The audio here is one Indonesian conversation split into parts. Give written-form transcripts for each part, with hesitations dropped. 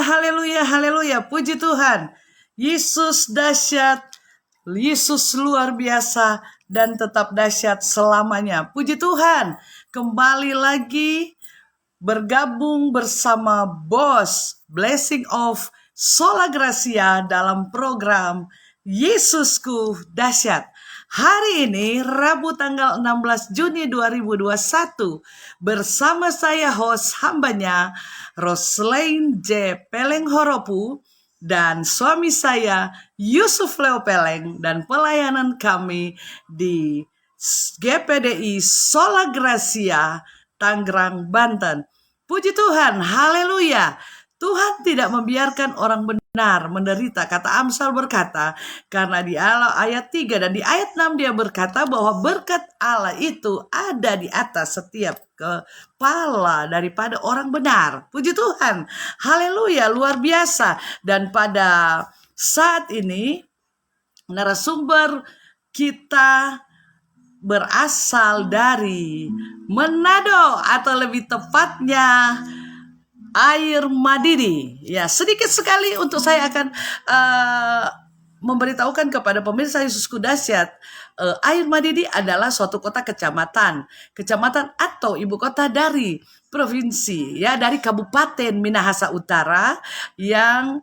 haleluya, haleluya. Puji Tuhan. Yesus dahsyat, Yesus luar biasa, dan tetap dahsyat selamanya. Puji Tuhan. Kembali lagi bergabung bersama Bos Blessing of Sola Gracia dalam program Yesusku Dahsyat. Hari ini Rabu tanggal 16 Juni 2021 bersama saya host hambanya Roslain J. Peleng Horopu dan suami saya Yusuf Leo Peleng, dan pelayanan kami di GPDI Sola Gracia Tangerang, Banten. Puji Tuhan, haleluya. Tuhan tidak membiarkan orang benar menderita. Kata Amsal berkata, karena di ayat 3 dan di ayat 6 dia berkata bahwa berkat Allah itu ada di atas setiap kepala daripada orang benar. Puji Tuhan, haleluya, luar biasa. Dan pada saat ini narasumber kita berasal dari Manado, atau lebih tepatnya Air Madidi. Ya, sedikit sekali untuk saya akan memberitahukan kepada pemirsa Yesusku Dahsyat. Air Madidi adalah suatu kota kecamatan atau ibu kota dari provinsi, ya, dari Kabupaten Minahasa Utara yang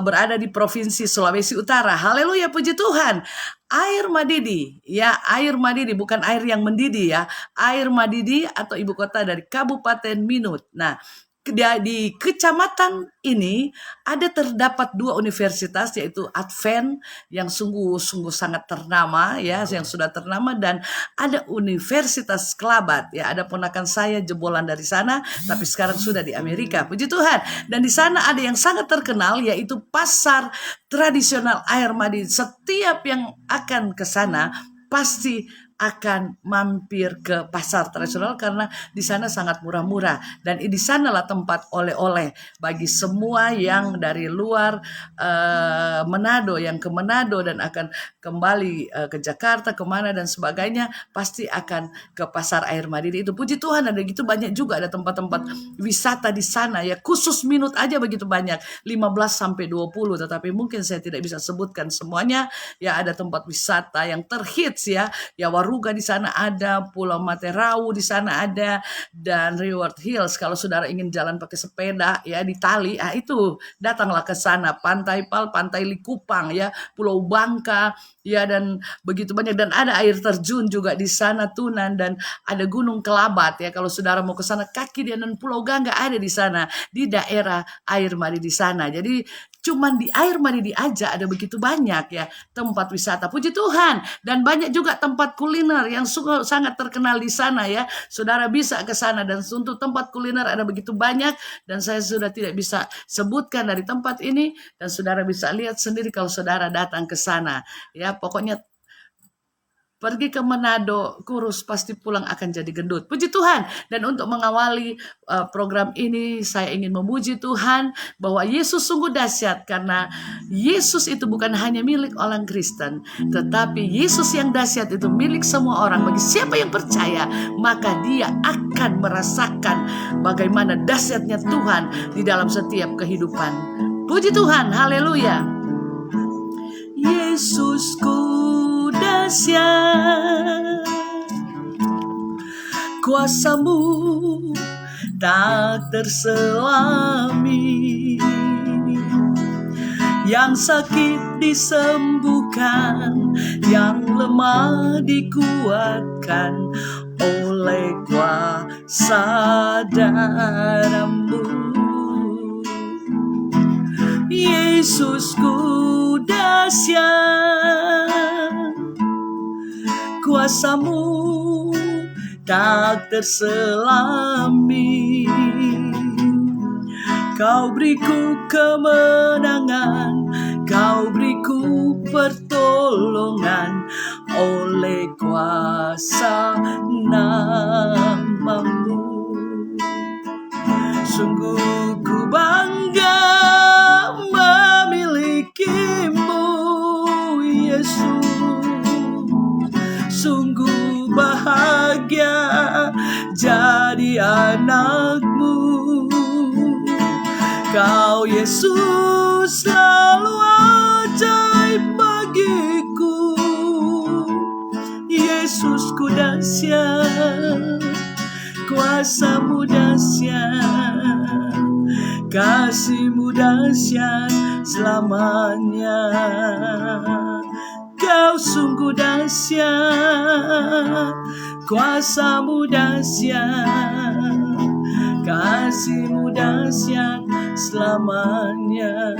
berada di Provinsi Sulawesi Utara. Haleluya, puji Tuhan. Air Madidi, ya, Air Madidi, bukan air yang mendidih, ya. Air Madidi atau ibu kota dari Kabupaten Minut. Nah, di kecamatan ini terdapat dua universitas, yaitu Advent yang sungguh sangat ternama, ya, yang sudah ternama, dan ada Universitas Kelabat, ya. Ada ponakan saya jebolan dari sana, tapi sekarang sudah di Amerika. Puji Tuhan. Dan di sana ada yang sangat terkenal, yaitu pasar tradisional Air Madidi. Setiap yang akan ke sana pasti akan mampir ke pasar tradisional karena di sana sangat murah-murah, dan di sanalah tempat oleh-oleh bagi semua yang dari luar Manado, yang ke Manado dan akan kembali ke Jakarta, kemana dan sebagainya, pasti akan ke pasar Air Madidi itu. Puji Tuhan, ada gitu banyak juga, ada tempat-tempat wisata di sana, ya, khusus Minut aja begitu banyak, 15 sampai 20, tetapi mungkin saya tidak bisa sebutkan semuanya, ya. Ada tempat wisata yang terhits, ya Waruga di sana ada, Pulau Materau di sana ada, dan Reward Hills. Kalau saudara ingin jalan pakai sepeda, ya, di tali, itu datanglah ke sana. Pantai Pal, Pantai Likupang, ya, Pulau Bangka, ya, dan begitu banyak. Dan ada air terjun juga di sana, Tunan, dan ada Gunung Kelabat, ya. Kalau saudara mau ke sana, kaki dia, dan Pulau Gangga ada di sana, di daerah Air Madidi di sana. Jadi cuman di Air Madidi aja ada begitu banyak, ya, tempat wisata. Puji Tuhan. Dan banyak juga tempat kuliner yang sangat terkenal di sana, ya. Saudara bisa ke sana, dan untuk tempat kuliner ada begitu banyak, dan saya sudah tidak bisa sebutkan dari tempat ini, dan saudara bisa lihat sendiri kalau saudara datang ke sana, ya. Pokoknya pergi ke Manado kurus, pasti pulang akan jadi gendut. Puji Tuhan. Dan untuk mengawali program ini, saya ingin memuji Tuhan bahwa Yesus sungguh dahsyat, karena Yesus itu bukan hanya milik orang Kristen, tetapi Yesus yang dahsyat itu milik semua orang. Bagi siapa yang percaya, maka dia akan merasakan bagaimana dahsyatnya Tuhan di dalam setiap kehidupan. Puji Tuhan. Haleluya. Yesusku dahsyat, kuasa-Mu tak terselami, yang sakit disembuhkan, yang lemah dikuatkan oleh kuasa darah-Mu. Yesusku dahsyat, kuasa-Mu tak terselami, Kau beriku kemenangan, Kau beriku pertolongan oleh kuasa nama-Mu. Sungguh ku bangga memilikimu, Yesus. Sungguh bahagia jadi anak-Mu. Kau Yesus selalu ajaib bagiku. Yesusku dahsyat, kuasamu dahsyat, kasihmu dahsyat selamanya. Kau sungguh dahsyat, kuasamu dahsyat, kasihmu dahsyat selamanya.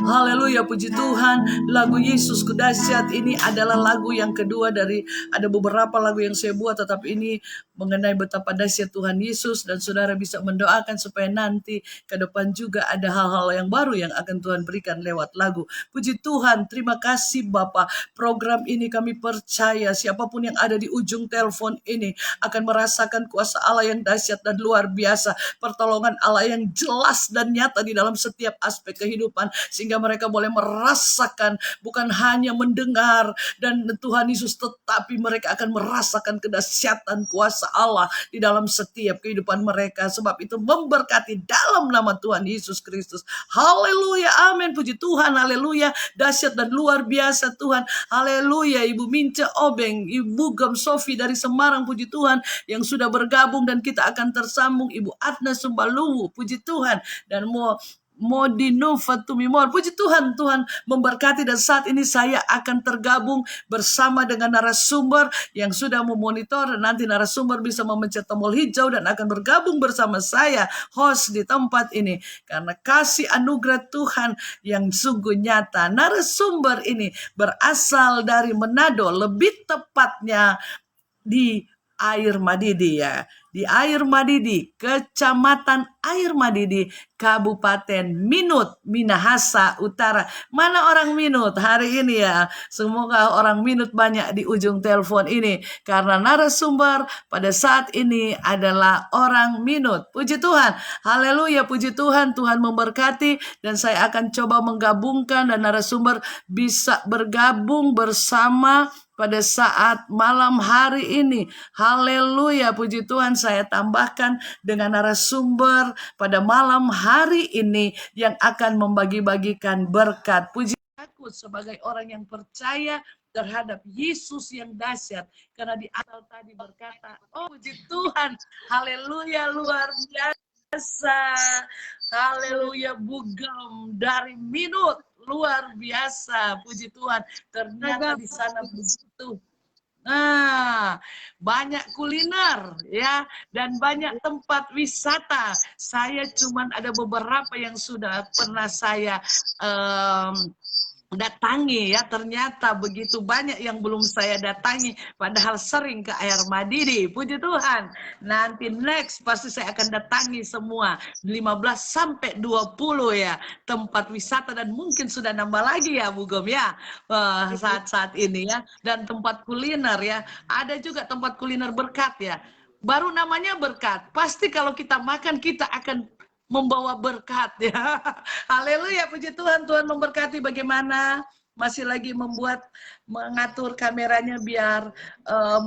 Haleluya, puji Tuhan. Lagu Yesusku dahsyat ini adalah lagu yang kedua dari ada beberapa lagu yang saya buat, tetapi ini mengenai betapa dahsyat Tuhan Yesus, dan saudara bisa mendoakan supaya nanti ke depan juga ada hal-hal yang baru yang akan Tuhan berikan lewat lagu. Puji Tuhan, terima kasih Bapa. Program ini kami percaya siapapun yang ada di ujung telepon ini akan merasakan kuasa Allah yang dahsyat dan luar biasa, pertolongan Allah yang jelas dan nyata di dalam setiap aspek kehidupan, sehingga mereka boleh merasakan, bukan hanya mendengar dan Tuhan Yesus, tetapi mereka akan merasakan kedahsyatan kuasa Allah di dalam setiap kehidupan mereka. Sebab itu memberkati dalam nama Tuhan Yesus Kristus. Haleluya, amin, puji Tuhan, haleluya, dahsyat dan luar biasa Tuhan. Haleluya, Ibu Mince Obeng, Ibu Gem Sofi dari Semarang, puji Tuhan, yang sudah bergabung dan kita akan tersambung. Ibu Adna Sumbaluwu, puji Tuhan, dan Modino Fatumimor, puji Tuhan, Tuhan memberkati. Dan saat ini saya akan tergabung bersama dengan narasumber yang sudah memonitor, dan nanti narasumber bisa memencet tombol hijau dan akan bergabung bersama saya, host di tempat ini, karena kasih anugerah Tuhan yang sungguh nyata. Narasumber ini berasal dari Manado, lebih tepatnya di Air Madidi ya. Di Air Madidi, Kecamatan Air Madidi, Kabupaten Minut, Minahasa Utara. Mana orang Minut hari ini ya? Semoga orang Minut banyak di ujung telepon ini, karena narasumber pada saat ini adalah orang Minut. Puji Tuhan, haleluya, puji Tuhan. Tuhan memberkati, dan saya akan coba menggabungkan dan narasumber bisa bergabung bersama pada saat malam hari ini. Haleluya, puji Tuhan. Saya tambahkan dengan narasumber pada malam hari ini yang akan membagi-bagikan berkat. Puji aku sebagai orang yang percaya terhadap Yesus yang dahsyat, karena di awal tadi berkata, oh puji Tuhan, haleluya, luar biasa, haleluya, Bugam dari Minut, luar biasa, puji Tuhan. Ternyata di sana begitu. Nah, banyak kuliner ya, dan banyak tempat wisata. Saya cuman ada beberapa yang sudah pernah saya datangi ya, ternyata begitu banyak yang belum saya datangi, padahal sering ke Air Madidi. Puji Tuhan. Nanti next pasti saya akan datangi semua 15 sampai 20 ya tempat wisata, dan mungkin sudah nambah lagi ya Bu Gom ya saat-saat ini ya, dan tempat kuliner ya. Ada juga tempat kuliner berkat ya. Baru namanya berkat. Pasti kalau kita makan kita akan membawa berkat ya. Haleluya, puji Tuhan. Tuhan memberkati. Bagaimana? Masih lagi mengatur kameranya biar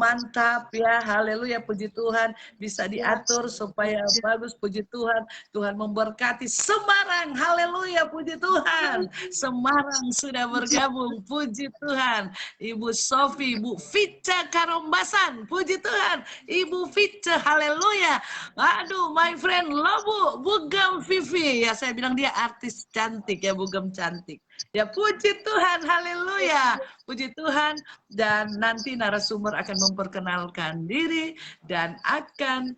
mantap ya. Haleluya, puji Tuhan. Bisa diatur supaya bagus, puji Tuhan. Tuhan memberkati Semarang. Haleluya, puji Tuhan. Semarang sudah bergabung, puji Tuhan. Ibu Sofi, Ibu Fica Karombasan, puji Tuhan. Ibu Fica, haleluya. Aduh, my friend, lo Bugam Vivi. Ya, saya bilang dia artis cantik ya, Bugam cantik. Ya, puji Tuhan, haleluya, puji Tuhan. Dan nanti narasumber akan memperkenalkan diri dan akan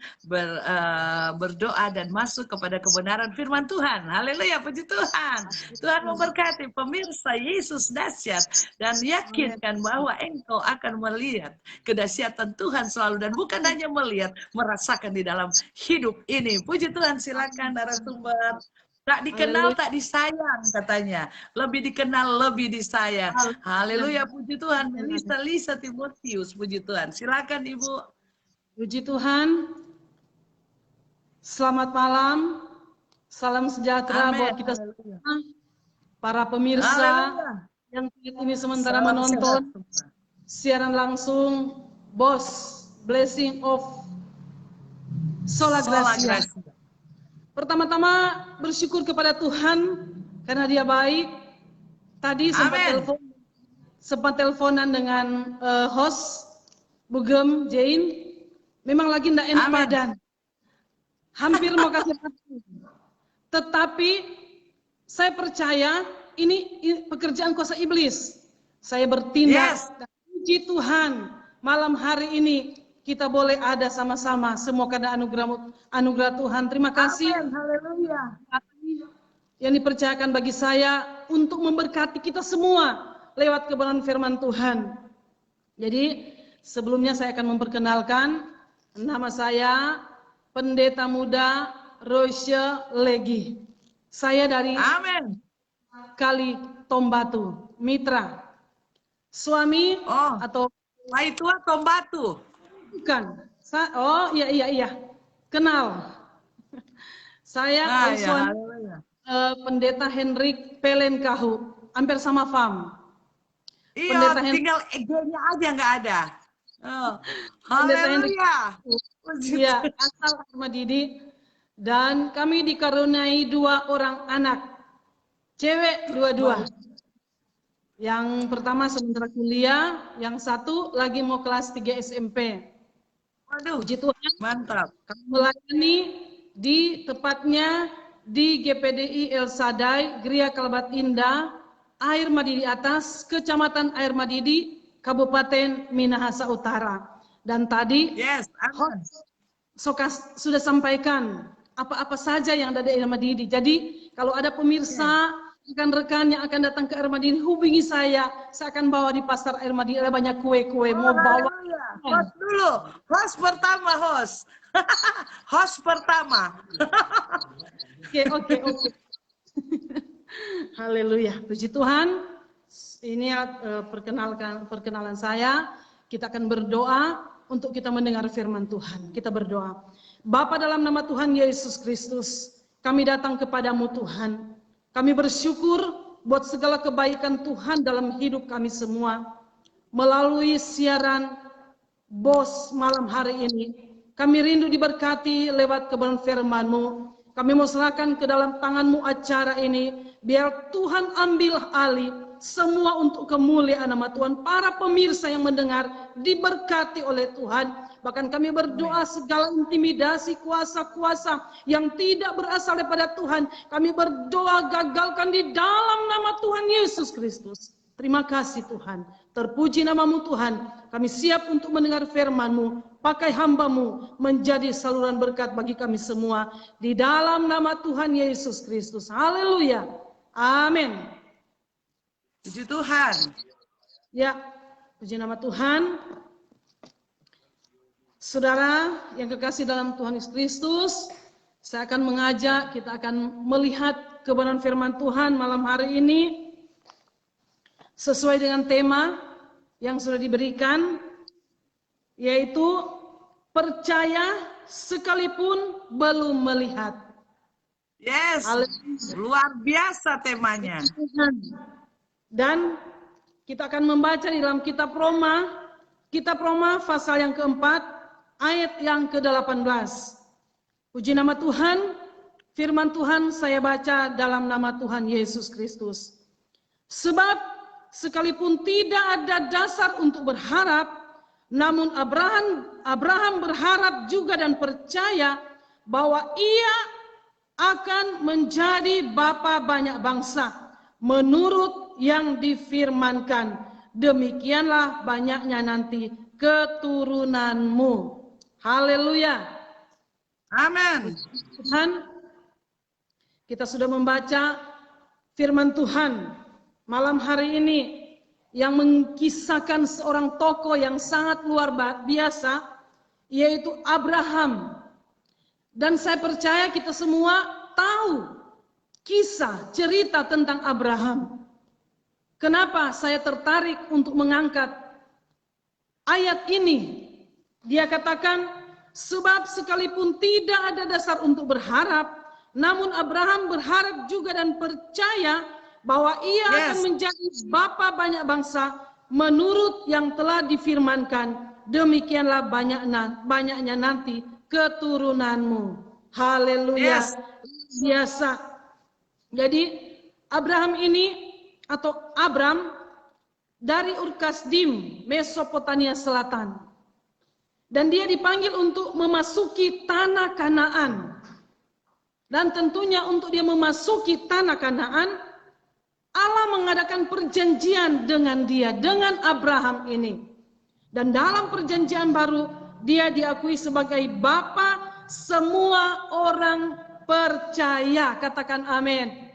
berdoa dan masuk kepada kebenaran firman Tuhan. Haleluya, puji Tuhan. Tuhan memberkati pemirsa Yesus dahsyat, dan yakinkan bahwa engkau akan melihat kedahsyatan Tuhan selalu, dan bukan hanya melihat, merasakan di dalam hidup ini. Puji Tuhan, silakan narasumber. Tak dikenal, tak disayang katanya. Lebih dikenal, lebih disayang. Haleluya, puji Tuhan. Lisa Timotius, puji Tuhan. Silakan Ibu. Puji Tuhan. Selamat malam. Salam sejahtera buat kita semua. Para pemirsa yang ini sementara menonton siaran langsung Bos Blessing of Sola Gracia. Pertama-tama bersyukur kepada Tuhan karena Dia baik. Tadi sempat teleponan dengan host Bugem Jane. Memang lagi ndak enak badan. Hampir mau kasih hati. Tetapi saya percaya ini pekerjaan kuasa iblis. Saya bertindak dan puji Tuhan malam hari ini kita boleh ada sama-sama. Semua karena anugerah Tuhan. Terima kasih. Haleluya. Yang dipercayakan bagi saya untuk memberkati kita semua lewat kebenaran firman Tuhan. Jadi sebelumnya saya akan memperkenalkan nama saya Pendeta Muda Rosia Legi. Saya dari Kali Tombatu, Mitra. Suami atau Waitua Tombatu. Bukan. Oh iya. Kenal. Saya suami Pendeta Hendrik Pelenkahu, hampir sama Fam. Iya, tinggal ego-nya aja nggak ada. Haleluya. Iya, asal Ahmad Didi. Dan kami dikaruniai 2 orang anak, cewek dua-dua. Yang pertama sementara kuliah, yang satu lagi mau kelas 3 SMP. Waduh, puji Tuhan, mantap. Kami melayani tepatnya di GPDI El Sadai, Geria Kalbat Indah, Air Madidi Atas, Kecamatan Air Madidi, Kabupaten Minahasa Utara. Dan tadi Sokas sudah sampaikan apa-apa saja yang ada di Air Madidi. Jadi kalau ada pemirsa, rekan-rekan yang akan datang ke Air Madidi, hubungi saya akan bawa di pasar Air Madidi, ada banyak kue-kue, mau bawa. Host dulu, host pertama. Host pertama. Oke. Haleluya, puji Tuhan. Ini perkenalan saya. Kita akan berdoa untuk kita mendengar firman Tuhan. Kita berdoa. Bapa, dalam nama Tuhan Yesus Kristus, kami datang kepadamu Tuhan. Kami bersyukur buat segala kebaikan Tuhan dalam hidup kami semua. Melalui siaran BOS malam hari ini, kami rindu diberkati lewat kebenaran firman-Mu. Kami mau serahkan ke dalam tangan-Mu acara ini, biar Tuhan ambil alih semua untuk kemuliaan nama Tuhan. Para pemirsa yang mendengar diberkati oleh Tuhan. Bahkan kami berdoa segala intimidasi kuasa-kuasa yang tidak berasal daripada Tuhan, kami berdoa gagalkan di dalam nama Tuhan Yesus Kristus. Terima kasih Tuhan. Terpuji namamu Tuhan. Kami siap untuk mendengar firman-Mu. Pakai hamba-Mu menjadi saluran berkat bagi kami semua. Di dalam nama Tuhan Yesus Kristus. Haleluya. Amin. Puji Tuhan. Ya, puji nama Tuhan. Saudara yang kekasih dalam Tuhan Yesus Kristus, saya akan mengajak, kita akan melihat kebenaran firman Tuhan malam hari ini sesuai dengan tema yang sudah diberikan, yaitu percaya sekalipun belum melihat. Yes, luar biasa temanya. Dan kita akan membaca di dalam kitab Roma pasal yang keempat, ayat yang ke-18. Puji nama Tuhan, firman Tuhan saya baca dalam nama Tuhan Yesus Kristus. Sebab sekalipun tidak ada dasar untuk berharap, namun Abraham berharap juga dan percaya bahwa ia akan menjadi bapa banyak bangsa menurut yang difirmankan. Demikianlah banyaknya nanti keturunanmu. Haleluya. Amin. Tuhan, kita sudah membaca firman Tuhan malam hari ini yang mengkisahkan seorang tokoh yang sangat luar biasa, yaitu Abraham. Dan saya percaya kita semua tahu kisah cerita tentang Abraham. Kenapa saya tertarik untuk mengangkat ayat ini? Dia katakan, sebab sekalipun tidak ada dasar untuk berharap, namun Abraham berharap juga dan percaya bahwa ia akan menjadi bapa banyak bangsa menurut yang telah difirmankan. Demikianlah banyaknya nanti keturunanmu. Haleluya. Yes. Biasa. Jadi Abraham ini atau Abram dari Ur Kasdim, Mesopotamia Selatan. Dan dia dipanggil untuk memasuki tanah Kanaan. Dan tentunya untuk dia memasuki tanah Kanaan, Allah mengadakan perjanjian dengan dia, dengan Abraham ini. Dan dalam perjanjian baru, dia diakui sebagai bapa semua orang percaya. Katakan amin.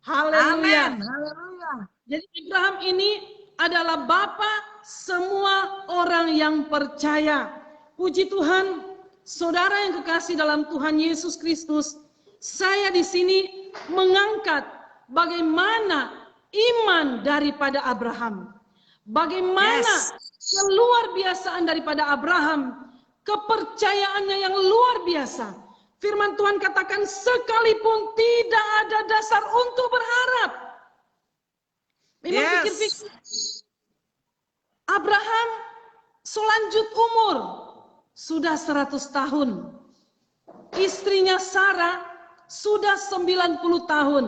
Haleluya. Amin. Haleluya. Jadi Abraham ini adalah bapa semua orang yang percaya. Puji Tuhan, saudara yang kekasih dalam Tuhan Yesus Kristus, saya di sini mengangkat bagaimana iman daripada Abraham. Bagaimana keluar biasaan daripada Abraham, kepercayaannya yang luar biasa. Firman Tuhan katakan sekalipun tidak ada dasar untuk berharap. Memang pikir-pikir Abraham selanjut umur sudah 100 tahun. Istrinya Sarah sudah 90 tahun.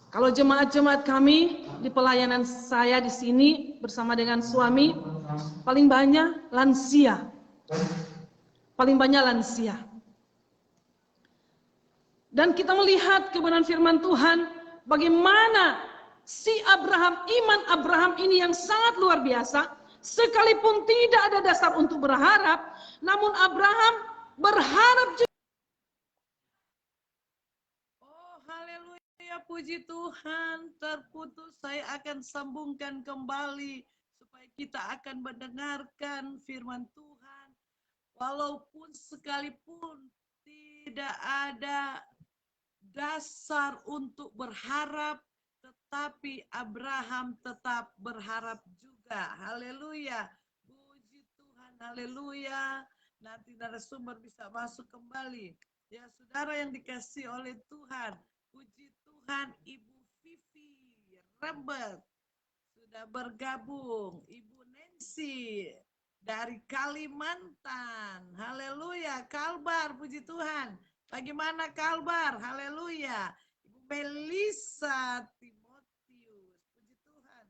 Kalau jemaat-jemaat kami di pelayanan saya di sini bersama dengan suami, paling banyak lansia. Paling banyak lansia. Dan kita melihat kebenaran firman Tuhan, bagaimana si Abraham, iman Abraham ini yang sangat luar biasa, sekalipun tidak ada dasar untuk berharap, namun Abraham berharap juga. Oh, haleluya, puji Tuhan. Terputus, saya akan sambungkan kembali supaya kita akan mendengarkan firman Tuhan. Walaupun sekalipun tidak ada dasar untuk berharap, tetapi Abraham tetap berharap juga. Haleluya. Puji Tuhan. Haleluya. Nanti narasumber bisa masuk kembali. Ya, saudara yang dikasih oleh Tuhan. Puji Tuhan, Ibu Vivi Rembet sudah bergabung. Ibu Nancy dari Kalimantan. Haleluya. Kalbar, puji Tuhan. Bagaimana Kalbar? Haleluya. Ibu Melisa Timotius. Puji Tuhan.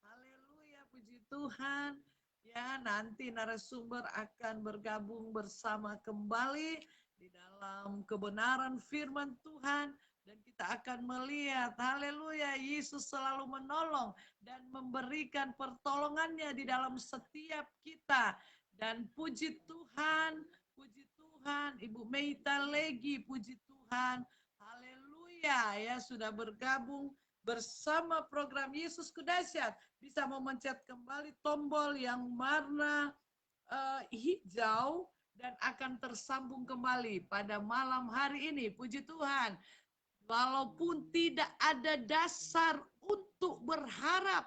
Haleluya. Puji Tuhan. Ya, nanti narasumber akan bergabung bersama kembali di dalam kebenaran firman Tuhan. Dan kita akan melihat, haleluya, Yesus selalu menolong dan memberikan pertolongannya di dalam setiap kita. Dan puji Tuhan, Ibu Meita Legi, puji Tuhan, haleluya, ya sudah bergabung bersama program Yesus Kudasyat. Bisa memencet kembali tombol yang warna hijau dan akan tersambung kembali pada malam hari ini, puji Tuhan. Walaupun tidak ada dasar untuk berharap,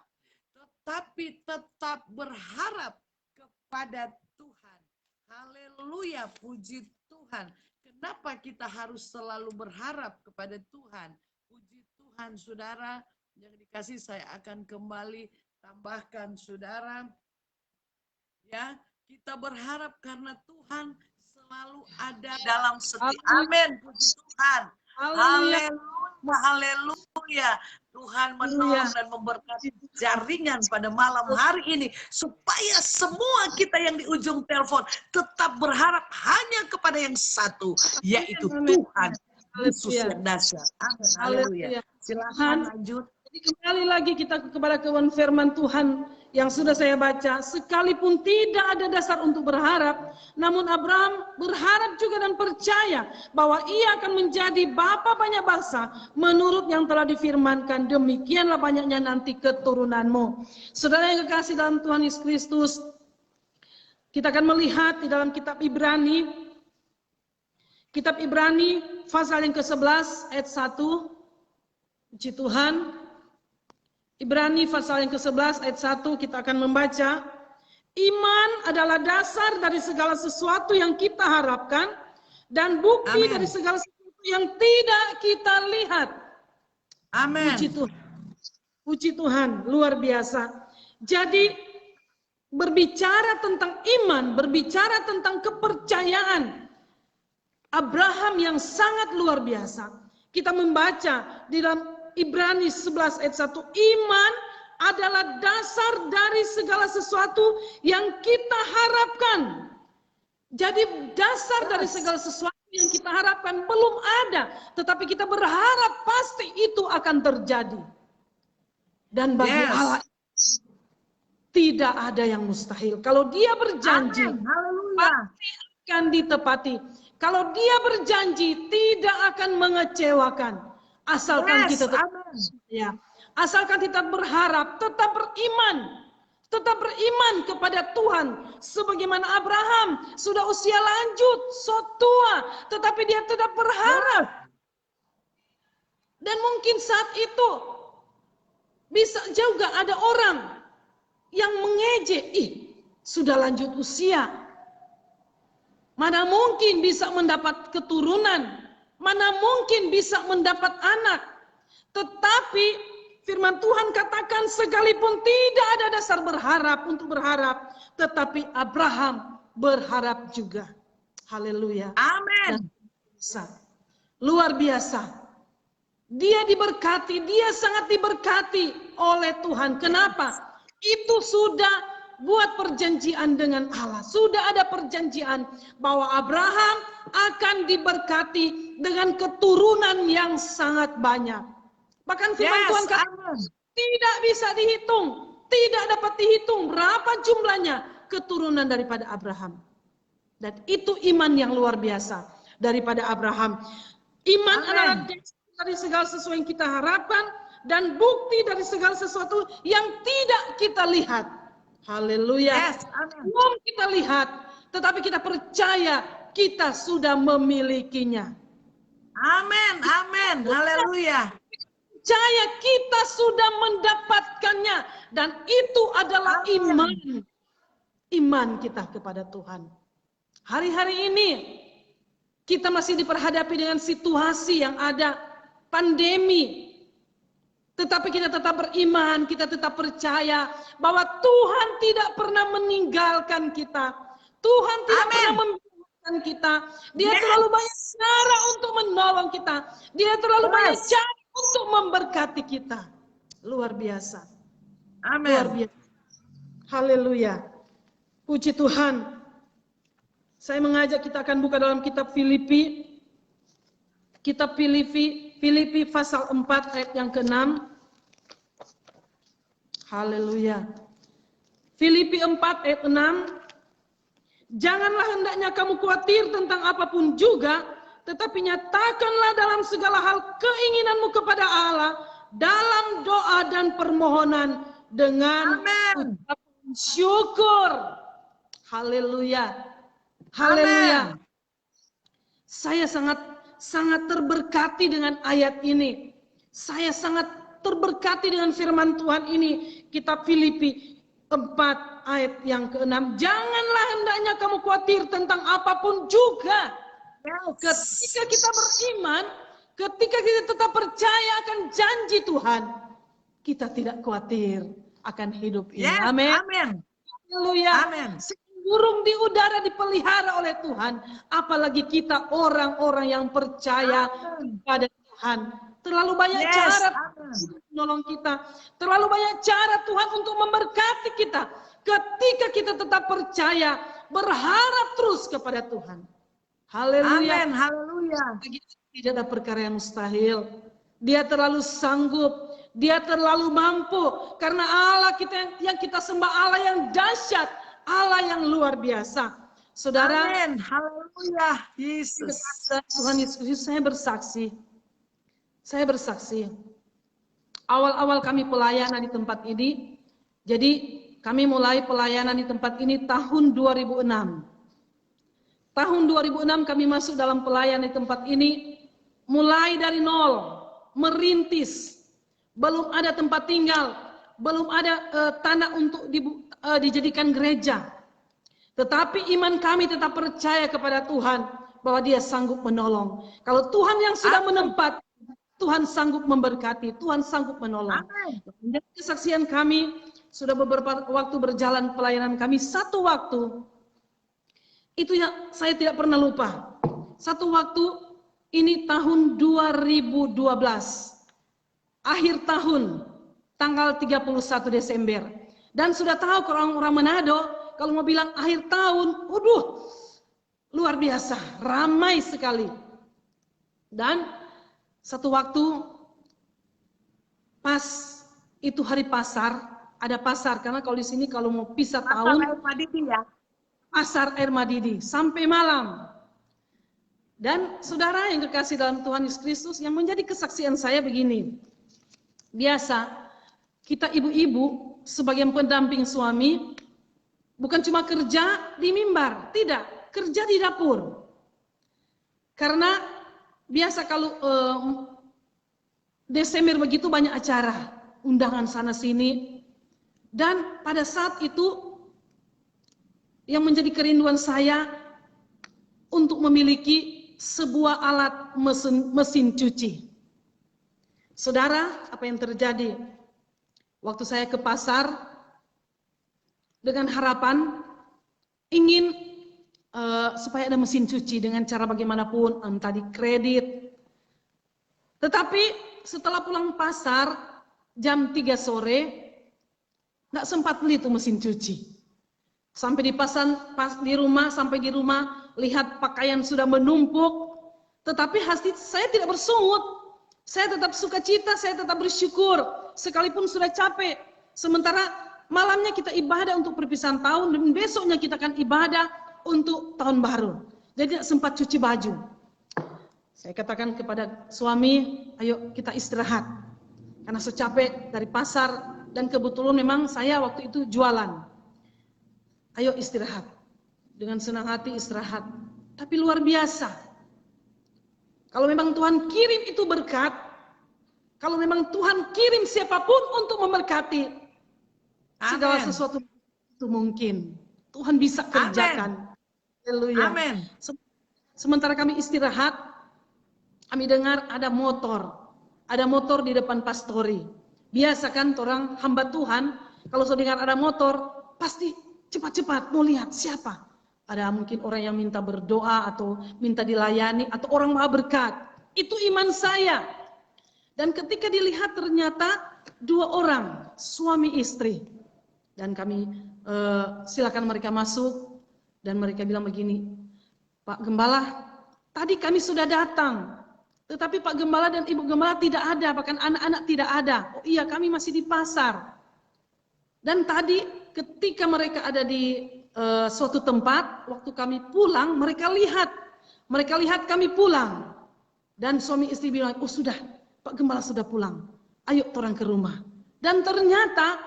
tetapi tetap berharap kepada Tuhan. Haleluya, puji Tuhan. Kenapa kita harus selalu berharap kepada Tuhan? Puji Tuhan, saudara yang dikasih, saya akan kembali tambahkan saudara. Ya, kita berharap karena Tuhan selalu ada dalam setiap. Amin, puji Tuhan. Haleluya, haleluya. Tuhan menolong dan memberkati jaringan pada malam hari ini supaya semua kita yang di ujung telepon tetap berharap hanya kepada yang satu, yaitu Tuhan Yesus yang dahsyat. Amin. Haleluya. Silakan lanjut. Jadi kembali lagi kita kepada kebenaran firman Tuhan yang sudah saya baca. Sekalipun tidak ada dasar untuk berharap, namun Abraham berharap juga dan percaya bahwa ia akan menjadi bapa banyak bangsa menurut yang telah difirmankan, demikianlah banyaknya nanti keturunanmu. Saudara yang kekasih dalam Tuhan Yesus Kristus, kita akan melihat di dalam kitab Ibrani pasal yang ke-11 ayat 1. Puji Tuhan. Ibrani pasal yang ke-11 ayat 1 kita akan membaca, iman adalah dasar dari segala sesuatu yang kita harapkan dan bukti dari segala sesuatu yang tidak kita lihat. Amin. Puji Tuhan, luar biasa. Jadi berbicara tentang iman, berbicara tentang kepercayaan, Abraham yang sangat luar biasa. Kita membaca di dalam Ibrani 11 ayat 1, iman adalah dasar dari segala sesuatu yang kita harapkan. Jadi dasar dari segala sesuatu yang kita harapkan belum ada, tetapi kita berharap pasti itu akan terjadi. Dan bagi Allah tidak ada yang mustahil. Kalau dia berjanji, pasti akan ditepati. Kalau dia berjanji, tidak akan mengecewakan. Asalkan kita tetap, asalkan kita berharap, tetap beriman. Tetap beriman kepada Tuhan. Sebagaimana Abraham sudah usia lanjut, so tua, tetapi dia tetap berharap. Dan mungkin saat itu bisa juga ada orang yang mengejek, sudah lanjut usia, mana mungkin bisa mendapat keturunan, mana mungkin bisa mendapat anak. Tetapi firman Tuhan katakan sekalipun tidak ada dasar berharap untuk berharap, tetapi Abraham berharap juga. Haleluya. Amin. Luar biasa. Dia diberkati, dia sangat diberkati oleh Tuhan. Kenapa? Itu sudah buat perjanjian dengan Allah. Sudah ada perjanjian bahwa Abraham akan diberkati dengan keturunan yang sangat banyak. Bahkan firman Tuhan kata, tidak bisa dihitung, tidak dapat dihitung berapa jumlahnya keturunan daripada Abraham. Dan itu iman yang luar biasa daripada Abraham. Iman adalah dari segala sesuatu yang kita harapkan dan bukti dari segala sesuatu yang tidak kita lihat. Haleluya. Belum kita lihat, tetapi kita percaya kita sudah memilikinya. Amin, amin, haleluya. Percaya kita sudah mendapatkannya, dan itu adalah iman. Iman kita kepada Tuhan. Hari-hari ini kita masih diperhadapi dengan situasi yang ada pandemi. Tetapi kita tetap beriman, kita tetap percaya bahwa Tuhan tidak pernah meninggalkan kita. Tuhan tidak pernah membiarkan kita. Dia terlalu banyak cara untuk menolong kita. Dia terlalu banyak cara untuk memberkati kita. Luar biasa. Amin. Luar biasa. Haleluya. Puji Tuhan. Saya mengajak kita akan buka dalam kitab Filipi. Kitab Filipi pasal 4 ayat yang ke-6. Haleluya. Filipi 4 ayat 6. Janganlah hendaknya kamu khawatir tentang apapun juga, tetapi nyatakanlah dalam segala hal keinginanmu kepada Allah dalam doa dan permohonan dengan ucapan syukur. Haleluya. Haleluya. Saya sangat terberkati dengan ayat ini. Saya sangat terberkati dengan firman Tuhan ini. Kitab Filipi 4 ayat yang ke-6. Janganlah hendaknya kamu khawatir tentang apapun juga. Ketika kita beriman, ketika kita tetap percaya akan janji Tuhan, kita tidak khawatir akan hidup ini. Amin. Amin. Haleluya. Amin. Burung di udara dipelihara oleh Tuhan, apalagi kita orang-orang yang percaya kepada Tuhan. Terlalu banyak cara untuk menolong kita, terlalu banyak cara Tuhan untuk memberkati kita. Ketika kita tetap percaya, berharap terus kepada Tuhan. Haleluya. Amin. Haleluya. Tidak ada perkara yang mustahil. Dia terlalu sanggup, dia terlalu mampu, karena Allah kita yang kita sembah Allah yang dahsyat, Allah yang luar biasa. Saudara, amin. Haleluya. Yesus. Tuhan Yesus, saya bersaksi. Awal-awal kami pelayanan di tempat ini, jadi kami mulai pelayanan di tempat ini tahun 2006. Tahun 2006 kami masuk dalam pelayanan di tempat ini, mulai dari nol, merintis. Belum ada tempat tinggal, belum ada tanah untuk dijadikan gereja. Tetapi iman kami tetap percaya kepada Tuhan bahwa Dia sanggup menolong. Kalau Tuhan yang sudah menempat, Tuhan sanggup memberkati, Tuhan sanggup menolong. Dan kesaksian kami sudah beberapa waktu berjalan pelayanan kami, satu waktu itu yang saya tidak pernah lupa. satu waktu ini tahun 2012, akhir tahun, tanggal 31 Desember. Dan sudah tahu orang-orang Manado, kalau mau bilang akhir tahun, waduh, luar biasa, ramai sekali. Dan satu waktu, pas itu hari pasar, ada pasar, karena kalau di sini kalau mau pisah tahun, pasar Air Madidi, sampai malam. Dan saudara yang kekasih dalam Tuhan Yesus Kristus, yang menjadi kesaksian saya begini, biasa kita ibu-ibu sebagai pendamping suami bukan cuma kerja di mimbar, tidak, kerja di dapur. Karena biasa kalau Desember begitu banyak acara, undangan sana sini, dan pada saat itu yang menjadi kerinduan saya untuk memiliki sebuah alat mesin cuci. Saudara, apa yang terjadi? Waktu saya ke pasar dengan harapan ingin supaya ada mesin cuci dengan cara bagaimanapun, entah di kredit. Tetapi setelah pulang pasar jam 3 sore, nggak sempat beli itu mesin cuci. Sampai di pasar, sampai di rumah lihat pakaian sudah menumpuk, tetapi hati saya tidak bersungut. Saya tetap sukacita, saya tetap bersyukur, sekalipun sudah capek. Sementara malamnya kita ibadah untuk perpisahan tahun, dan besoknya kita akan ibadah untuk tahun baru. Jadi tidak sempat cuci baju. Saya katakan kepada suami, ayo kita istirahat. Karena saya capek dari pasar, dan kebetulan memang saya waktu itu jualan. Ayo istirahat. Dengan senang hati istirahat. Tapi luar biasa. Kalau memang Tuhan kirim itu berkat, kalau memang Tuhan kirim siapapun untuk memberkati, segala sesuatu itu mungkin. Tuhan bisa kerjakan. Haleluya. Amin. Sementara kami istirahat, kami dengar ada motor. Ada motor di depan pastori. Biasa kan orang hamba Tuhan, kalau sudah dengar ada motor, pasti cepat-cepat mau lihat siapa. Ada mungkin orang yang minta berdoa atau minta dilayani atau orang mau berkat. Itu iman saya. Dan ketika dilihat ternyata 2 orang, suami istri. Dan kami silakan mereka masuk dan mereka bilang begini, Pak Gembala, tadi kami sudah datang. Tetapi Pak Gembala dan Ibu Gembala tidak ada, bahkan anak-anak tidak ada. Oh iya, kami masih di pasar. Dan tadi ketika mereka ada di suatu tempat, waktu kami pulang, mereka lihat kami pulang. Dan suami istri bilang, oh sudah, Pak Gembala sudah pulang. Ayo orang ke rumah. Dan ternyata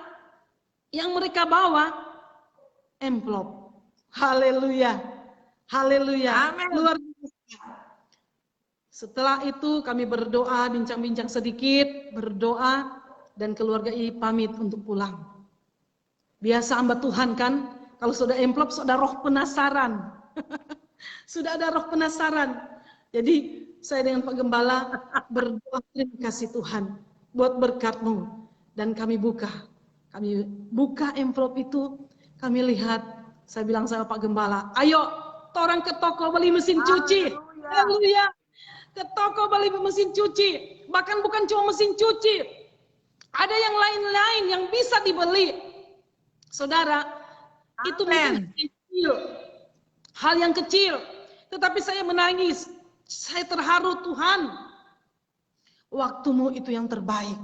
yang mereka bawa amplop. Haleluya. Haleluya. Amin. Luar biasa. Setelah itu kami berdoa, bincang-bincang sedikit, berdoa, dan keluarga ini pamit untuk pulang. Biasa hamba Tuhan kan, kalau sudah amplop, sudah roh penasaran. Sudah ada roh penasaran. Jadi saya dengan Pak Gembala berdoa, terima kasih Tuhan buat berkat-Mu. Dan kami buka amplop itu, kami lihat, saya bilang sama Pak Gembala, ayo orang ke toko beli mesin cuci. Haleluya. Ke toko beli mesin cuci. Bahkan bukan cuma mesin cuci, ada yang lain-lain yang bisa dibeli. Saudara, itu mungkin kecil, hal yang kecil, tetapi saya menangis, saya terharu. Tuhan, waktu-Mu itu yang terbaik.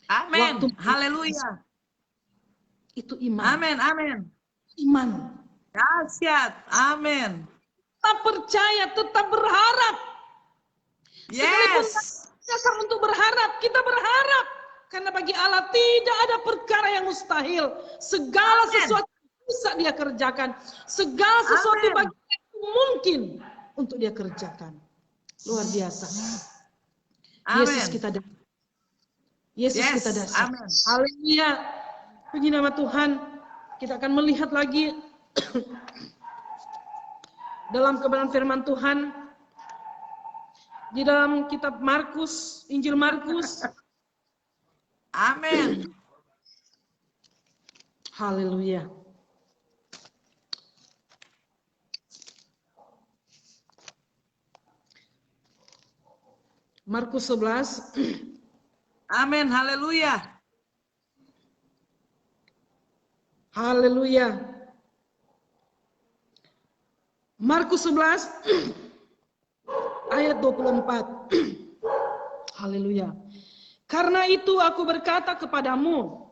Amin. Haleluya. Itu iman. Amin. Amin. Iman. Dahsyat. Amin. Tetap percaya, tetap berharap. Sekalipun dasar untuk berharap, kita berharap. Karena bagi Allah tidak ada perkara yang mustahil. Segala sesuatu bisa Dia kerjakan. Segala sesuatu bagi Dia mungkin untuk Dia kerjakan. Luar biasa. Yesus kita dasar. Yesus kita dasar. Haleluya. Puji nama Tuhan. Kita akan melihat lagi dalam kebenaran firman Tuhan di dalam kitab Markus, Injil Markus. Amin. Haleluya. Markus 11 Amin, haleluya. haleluya. Markus 11 ayat 24. Haleluya. Karena itu aku berkata kepadamu,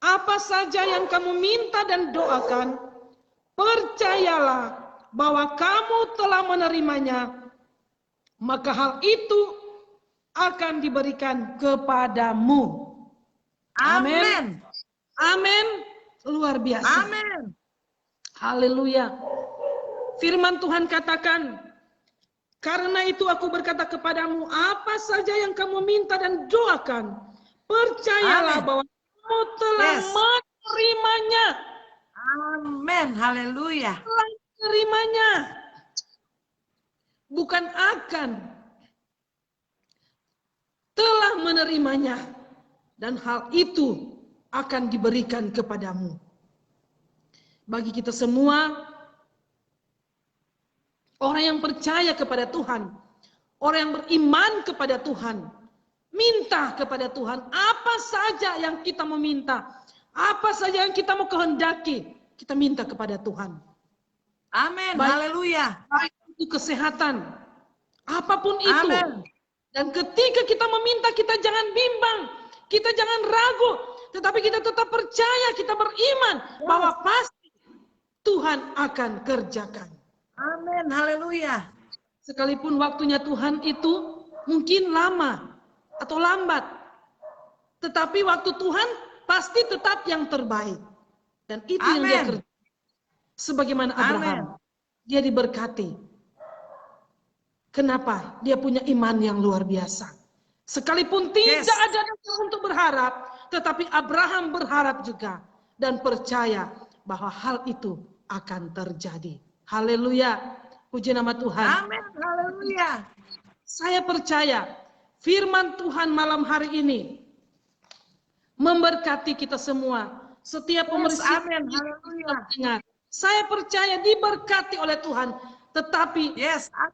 apa saja yang kamu minta dan doakan, percayalah bahwa kamu telah menerimanya, maka hal itu akan diberikan kepadamu. Amin. Amin. Amin. Luar biasa. Amin. Haleluya. Firman Tuhan katakan, karena itu aku berkata kepadamu, apa saja yang kamu minta dan doakan, percayalah Amin. bahwa kamu telah Yes. menerimanya. Amin, haleluya. Telah menerimanya. Bukan akan. Telah menerimanya. Dan hal itu akan diberikan kepadamu. Bagi kita semua, orang yang percaya kepada Tuhan, orang yang beriman kepada Tuhan, minta kepada Tuhan apa saja yang kita meminta, apa saja yang kita mau kehendaki, kita minta kepada Tuhan. Amin, Baik. haleluya. Baik itu kesehatan, apapun itu. Amin. Dan ketika kita meminta, kita jangan bimbang, kita jangan ragu, tetapi kita tetap percaya, kita beriman bahwa pasti Tuhan akan kerjakan. Amin, haleluya. Sekalipun waktunya Tuhan itu mungkin lama atau lambat, tetapi waktu Tuhan pasti tetap yang terbaik. Dan itu yang dia Amin. kerjakan. Sebagaimana Abraham, dia diberkati. Kenapa? Dia punya iman yang luar biasa. Sekalipun tidak ada dasar untuk berharap, tetapi Abraham berharap juga dan percaya bahwa hal itu akan terjadi. Haleluya. Puji nama Tuhan. Amin, haleluya. Saya percaya firman Tuhan malam hari ini memberkati kita semua. Setiap pemerintah Amin, haleluya. ingat, saya percaya diberkati oleh Tuhan, tetapi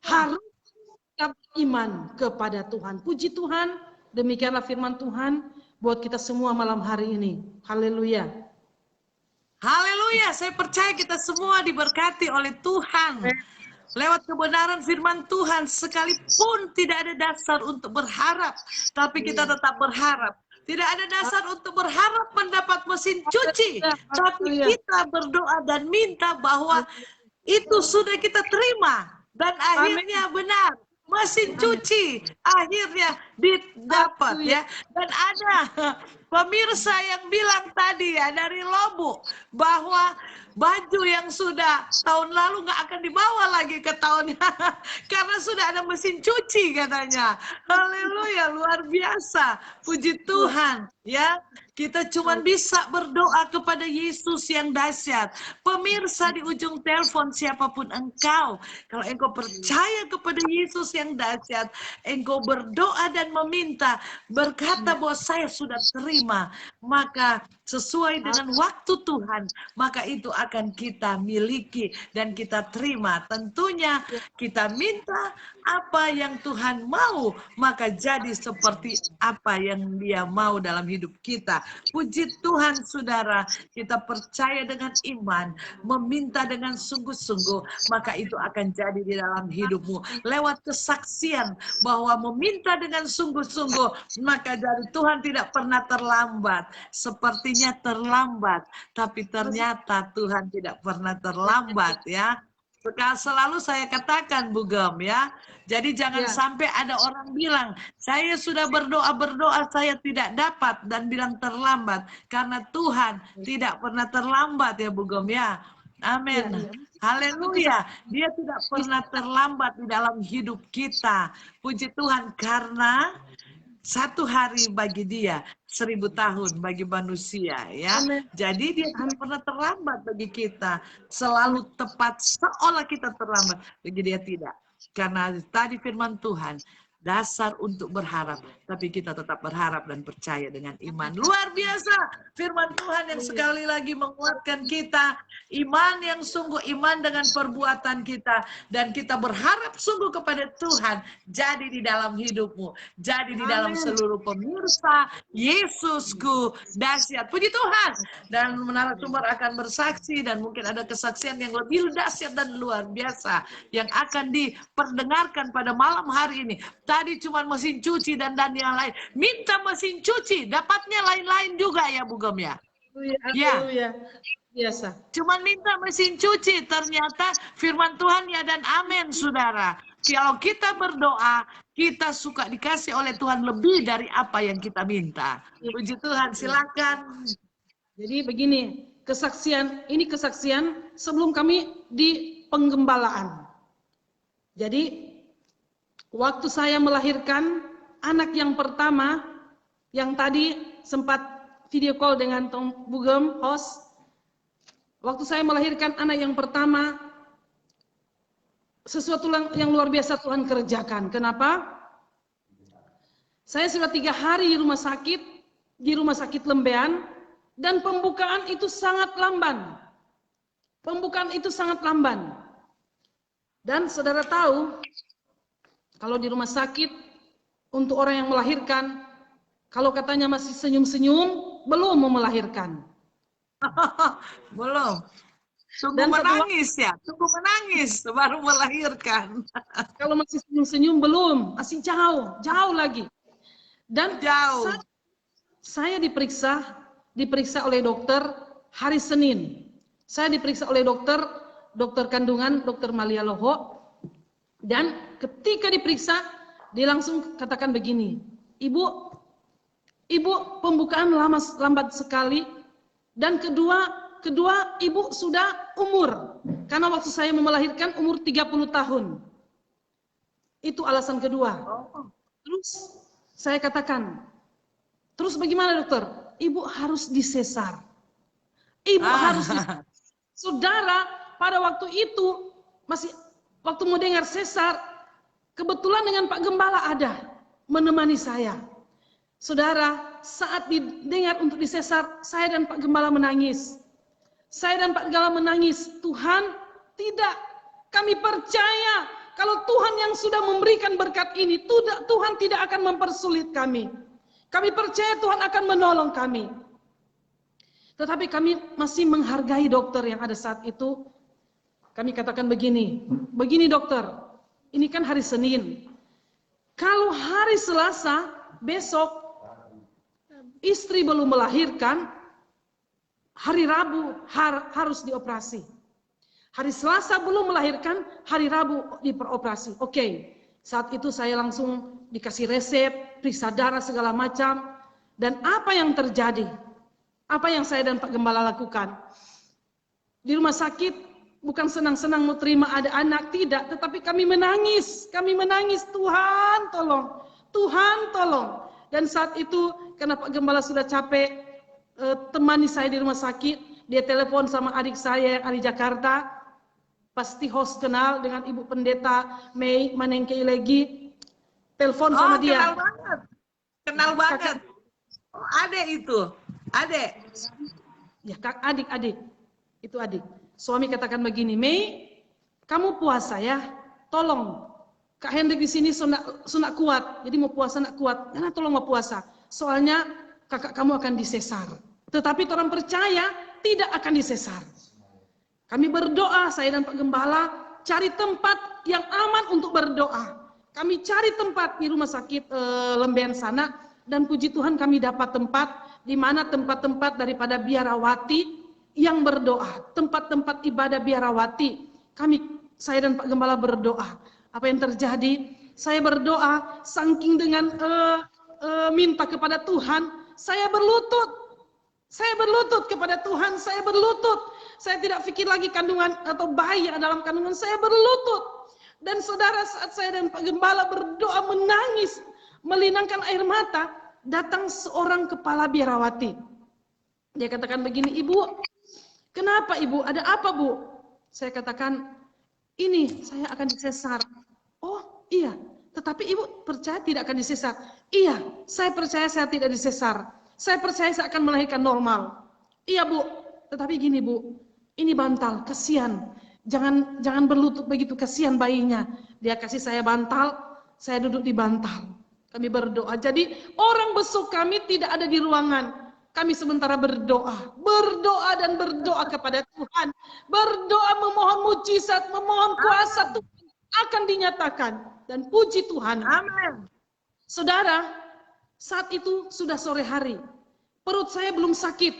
harus kita beriman kepada Tuhan. Puji Tuhan, demikianlah firman Tuhan buat kita semua malam hari ini. Haleluya. Haleluya, saya percaya kita semua diberkati oleh Tuhan. Lewat kebenaran firman Tuhan, sekalipun tidak ada dasar untuk berharap, tapi kita tetap berharap. Tidak ada dasar untuk berharap mendapat mesin cuci, tapi kita berdoa dan minta bahwa itu sudah kita terima. Dan akhirnya benar, mesin cuci akhirnya didapat ya. Dan ada pemirsa yang bilang tadi ya dari Lombok bahwa baju yang sudah tahun lalu nggak akan dibawa lagi ke tahun karena sudah ada mesin cuci katanya. Haleluya, luar biasa. Puji Tuhan ya. Kita cuma bisa berdoa kepada Yesus yang dahsyat. Pemirsa di ujung telepon siapapun engkau, kalau engkau percaya kepada Yesus yang dahsyat, engkau berdoa dan meminta, berkata bahwa saya sudah terima, maka sesuai dengan waktu Tuhan, maka itu akan kita miliki dan kita terima. Tentunya kita minta apa yang Tuhan mau, maka jadi seperti apa yang Dia mau dalam hidup kita. Puji Tuhan saudara, kita percaya dengan iman, meminta dengan sungguh-sungguh, maka itu akan jadi di dalam hidupmu. Lewat kesaksian bahwa meminta dengan sungguh-sungguh, maka dari Tuhan tidak pernah terlambat. Sepertinya terlambat, tapi ternyata Tuhan tidak pernah terlambat ya. Selalu saya katakan Bu Gem ya. Jadi jangan sampai ada orang bilang, saya sudah berdoa saya tidak dapat dan bilang terlambat. Karena Tuhan tidak pernah terlambat ya Bu Gem ya. Amin. Haleluya. Dia tidak pernah terlambat di dalam hidup kita. Puji Tuhan, karena satu hari bagi dia 1000 tahun bagi manusia ya. Jadi dia tidak pernah terlambat bagi kita. Selalu tepat seolah kita terlambat. Bagi dia tidak. Karena tadi firman Tuhan, dasar untuk berharap. Tapi kita tetap berharap dan percaya dengan iman. Luar biasa firman Tuhan yang sekali lagi menguatkan kita. Iman yang sungguh iman dengan perbuatan kita. Dan kita berharap sungguh kepada Tuhan. Jadi di dalam hidupmu. Jadi di dalam seluruh pemirsa. Yesusku dahsyat. Puji Tuhan. Dan narasumber akan bersaksi. Dan mungkin ada kesaksian yang lebih dahsyat dan luar biasa. Yang akan diperdengarkan pada malam hari ini. Tadi cuma mesin cuci dan yang lain. Minta mesin cuci, dapatnya lain-lain juga ya Bu Gem ya. Haleluya. Biasa. Cuma minta mesin cuci, ternyata firman Tuhan ya dan amin saudara. Kalau kita berdoa, kita suka dikasih oleh Tuhan lebih dari apa yang kita minta. Puji Tuhan, silakan. Jadi begini, ini kesaksian sebelum kami di penggembalaan. Jadi waktu saya melahirkan anak yang pertama, yang tadi sempat video call dengan Tom Bugem, host. Waktu saya melahirkan anak yang pertama, sesuatu yang luar biasa Tuhan kerjakan. Kenapa? Saya sudah 3 hari di rumah sakit Lembean, dan pembukaan itu sangat lamban. Dan saudara tahu, kalau di rumah sakit, untuk orang yang melahirkan, kalau katanya masih senyum-senyum, belum mau melahirkan. Belum. Tunggu menangis ya, tunggu menangis baru melahirkan. Kalau masih senyum-senyum belum, masih jauh lagi. Dan jauh. Saya diperiksa oleh dokter hari Senin. Saya diperiksa oleh dokter kandungan, Dokter Malia Loho. Dan ketika diperiksa, dia langsung katakan begini, Ibu pembukaan lambat sekali, dan kedua Ibu sudah umur, karena waktu saya melahirkan umur 30 tahun. Itu alasan kedua. Terus saya katakan, terus bagaimana dokter? Ibu harus disesar. Harus disesar. Saudara, pada waktu itu waktu mau dengar sesar, kebetulan dengan Pak Gembala ada menemani saya. Saudara, saat didengar untuk disesar, saya dan Pak Gembala menangis. Tuhan, tidak. Kami percaya kalau Tuhan yang sudah memberikan berkat ini, Tuhan tidak akan mempersulit kami. Kami percaya Tuhan akan menolong kami. Tetapi kami masih menghargai dokter yang ada saat itu. Kami katakan begini dokter, ini kan hari Senin. Kalau hari Selasa, besok, istri belum melahirkan, hari Rabu harus dioperasi. Hari Selasa belum melahirkan, hari Rabu diperoperasi. Oke, saat itu saya langsung dikasih resep, periksa darah segala macam. Dan apa yang terjadi? Apa yang saya dan Pak Gembala lakukan? Di rumah sakit, bukan senang-senang mau terima ada anak, tidak. Tetapi kami menangis, Tuhan tolong. Dan saat itu, karena Pak Gembala sudah capek, temani saya di rumah sakit, dia telepon sama adik saya yang ada di Jakarta, pasti host kenal dengan Ibu Pendeta Mei Manengke Ilegi, telepon sama dia. Kenal banget. Oh, adek itu, adek. Ya, adik, itu adik. Suami katakan begini, Mei, kamu puasa ya, tolong. Kak Hendrik di sini sunak kuat, jadi mau puasa nak kuat, karena tolong mau puasa. Soalnya kakak kamu akan disesar. Tetapi orang percaya tidak akan disesar. Kami berdoa, saya dan Pak Gembala, cari tempat yang aman untuk berdoa. Kami cari tempat di rumah sakit Lembean sana, dan puji Tuhan kami dapat tempat, di mana tempat-tempat daripada biarawati yang berdoa, tempat-tempat ibadah biarawati. Saya dan Pak Gembala berdoa. Apa yang terjadi? Saya berdoa, saking dengan minta kepada Tuhan, saya berlutut kepada Tuhan, saya tidak pikir lagi kandungan atau bayi yang dalam kandungan, saya berlutut. Dan saudara, saat saya dan Pak Gembala berdoa menangis, melinangkan air mata, datang seorang kepala biarawati. Dia katakan begini, Ibu, kenapa Ibu? Ada apa Bu? Saya katakan, ini saya akan disesar. Oh iya, Tetapi ibu percaya tidak akan disesar? Iya, saya percaya saya tidak disesar. Saya percaya saya akan melahirkan normal. Iya bu, tetapi gini bu, ini bantal, kasihan. Jangan berlutut begitu, kasihan bayinya. Dia kasih saya bantal, saya duduk di bantal. Kami berdoa. Jadi orang besuk kami tidak ada di ruangan. Kami sementara berdoa, dan berdoa kepada Tuhan, berdoa memohon mujizat, memohon kuasa Tuhan akan dinyatakan. Dan puji Tuhan. Amin. Saudara, saat itu sudah sore hari. Perut saya belum sakit,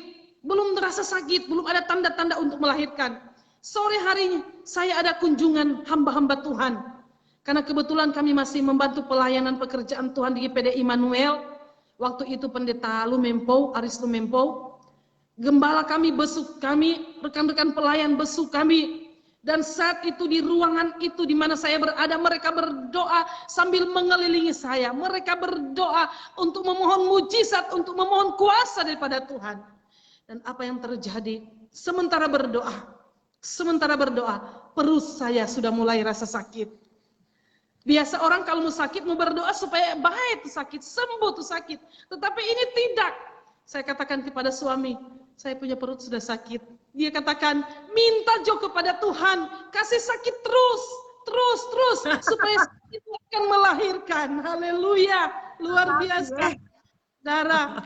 belum terasa sakit, belum ada tanda-tanda untuk melahirkan. Sore harinya saya ada kunjungan hamba-hamba Tuhan. Karena kebetulan kami masih membantu pelayanan pekerjaan Tuhan di GPD Immanuel. Waktu itu pendeta Lumempo, Aris Lumempo. Gembala kami besuk kami, rekan-rekan pelayan besuk kami. Dan saat itu di ruangan itu di mana saya berada, mereka berdoa sambil mengelilingi saya. Mereka berdoa untuk memohon mujizat, untuk memohon kuasa daripada Tuhan. Dan apa yang terjadi? Sementara berdoa, perut saya sudah mulai rasa sakit. Biasa orang kalau mau sakit mau berdoa supaya baik tuh sakit, sembuh tuh sakit. Tetapi ini tidak. Saya katakan kepada suami, saya punya perut sudah sakit. Dia katakan, minta jo kepada Tuhan, kasih sakit terus, supaya itu akan melahirkan. Haleluya, luar biasa. Saudara,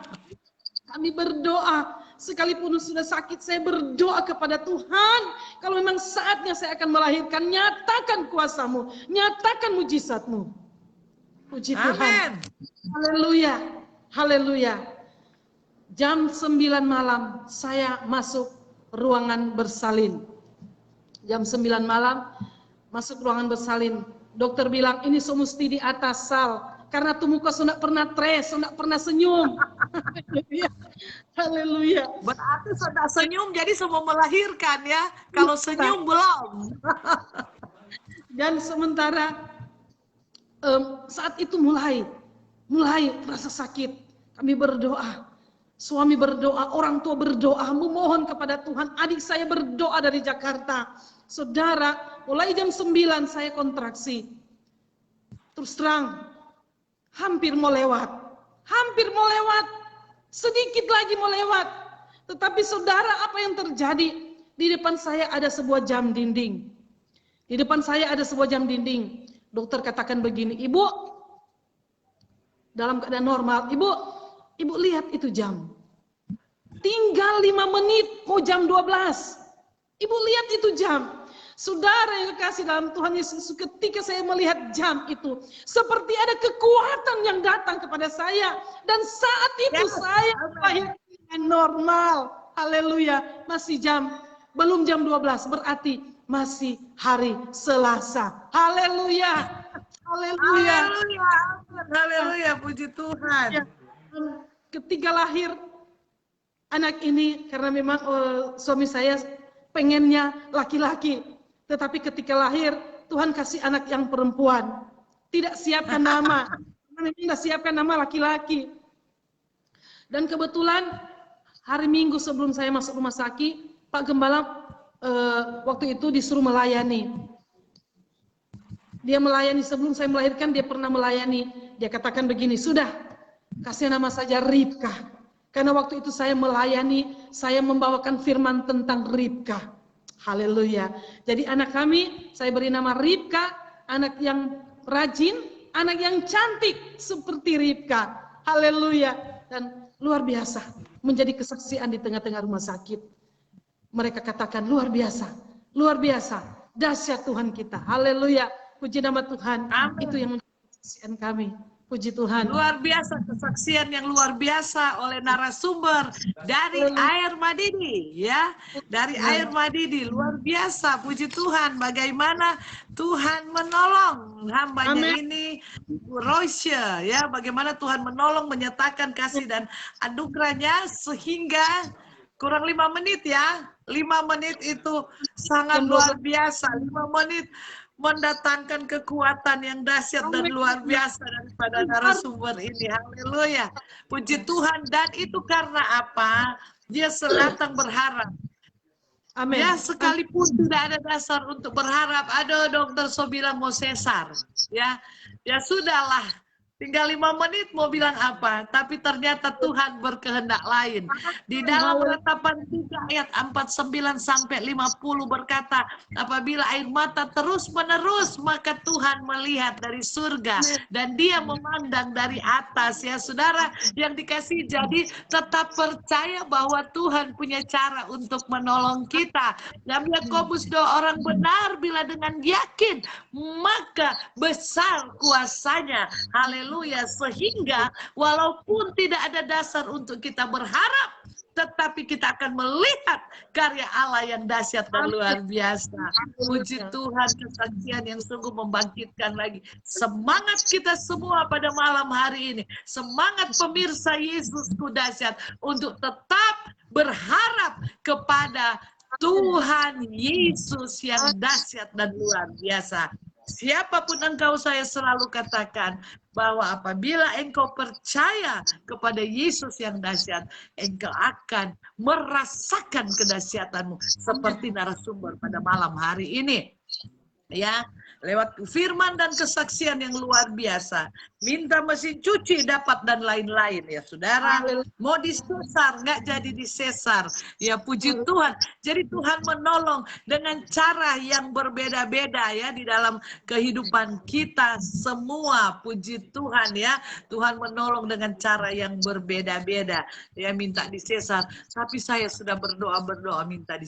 kami berdoa, sekalipun sudah sakit, saya berdoa kepada Tuhan. Kalau memang saatnya saya akan melahirkan, nyatakan kuasa-Mu, nyatakan mujizat-Mu. Puji Tuhan. Haleluya, haleluya. Jam 9 malam saya masuk ruangan bersalin. Jam 9 malam masuk ruangan bersalin. Dokter bilang ini semesti di atas sal. Karena tuh muka sudah pernah sudah pernah senyum. Haleluya. Berarti sudah senyum jadi semua melahirkan ya. Kalau senyum belum. Dan sementara saat itu mulai rasa sakit. Kami berdoa. Suami berdoa, orang tua berdoa, memohon kepada Tuhan. Adik saya berdoa dari Jakarta. Saudara, mulai jam 9 saya kontraksi. Terus terang, hampir mau lewat. Sedikit lagi mau lewat. Tetapi saudara, apa yang terjadi? Di depan saya ada sebuah jam dinding. Dokter katakan begini, Ibu, dalam keadaan normal, Ibu lihat itu jam. Tinggal 5 menit mau jam 12. Ibu lihat itu jam. Saudara yang kekasih dalam Tuhan Yesus, ketika saya melihat jam itu, seperti ada kekuatan yang datang kepada saya. Dan saat itu saya melahirkan dengan normal. Haleluya. Belum jam 12, berarti masih hari Selasa. Haleluya. Haleluya, puji Tuhan. Ketika lahir anak ini, karena memang suami saya pengennya laki-laki, tetapi ketika lahir Tuhan kasih anak yang perempuan. Tidak siapkan nama, memang tidak siapkan nama laki-laki. Dan kebetulan hari Minggu sebelum saya masuk rumah sakit, Pak Gembala waktu itu disuruh melayani. Dia melayani sebelum saya melahirkan, dia pernah melayani. Dia katakan begini, sudah kasih nama saja Ribka. Karena waktu itu saya melayani, saya membawakan firman tentang Ribka. Haleluya. Jadi anak kami, saya beri nama Ribka, anak yang rajin, anak yang cantik seperti Ribka. Haleluya. Dan luar biasa, menjadi kesaksian di tengah-tengah rumah sakit. Mereka katakan luar biasa, dahsyat Tuhan kita. Haleluya. Puji nama Tuhan. Amin. Itu yang menjadi kesaksian kami. Puji Tuhan. Luar biasa, kesaksian yang luar biasa oleh narasumber dari Air Madidi, ya. Dari Air Madidi, luar biasa. Puji Tuhan, bagaimana Tuhan menolong hambanya ini, Roysha, ya. Bagaimana Tuhan menolong, menyatakan kasih dan anugerahnya sehingga kurang 5 menit ya. 5 menit itu sangat luar biasa. 5 menit mendatangkan kekuatan yang dahsyat dan luar biasa daripada narasumber ini. Haleluya. Puji Tuhan. Dan itu karena apa? Dia selatang berharap. Amin. Ya, sekalipun tidak ada dasar untuk berharap. Aduh, dokter so bilang mau sesar. Ya, ya sudahlah. Tinggal 5 menit mau bilang apa. Tapi ternyata Tuhan berkehendak lain. Di dalam Ratapan 3 ayat 49 sampai 50 berkata, apabila air mata terus menerus, maka Tuhan melihat dari surga. Dan dia memandang dari atas. Ya, saudara yang dikasih. Jadi tetap percaya bahwa Tuhan punya cara untuk menolong kita. Dalam Yakobus 2, orang benar bila dengan yakin, maka besar kuasanya. Haleluya. Sehingga walaupun tidak ada dasar untuk kita berharap, tetapi kita akan melihat karya Allah yang dahsyat dan luar biasa. Puji Tuhan, kesaksian yang sungguh membangkitkan lagi semangat kita semua pada malam hari ini. Semangat pemirsa Yesusku dahsyat untuk tetap berharap kepada Tuhan Yesus yang dahsyat dan luar biasa. Siapapun engkau, saya selalu katakan bahwa apabila engkau percaya kepada Yesus yang dahsyat, engkau akan merasakan kedahsyatanmu seperti narasumber pada malam hari ini. Ya, lewat firman dan kesaksian yang luar biasa. Minta mesin cuci dapat dan lain-lain ya saudara. Mau disesar nggak jadi disesar. Ya puji Tuhan. Jadi Tuhan menolong dengan cara yang berbeda-beda ya di dalam kehidupan kita semua. Puji Tuhan ya. Tuhan menolong dengan cara yang berbeda-beda. Ya minta disesar. Tapi saya sudah berdoa minta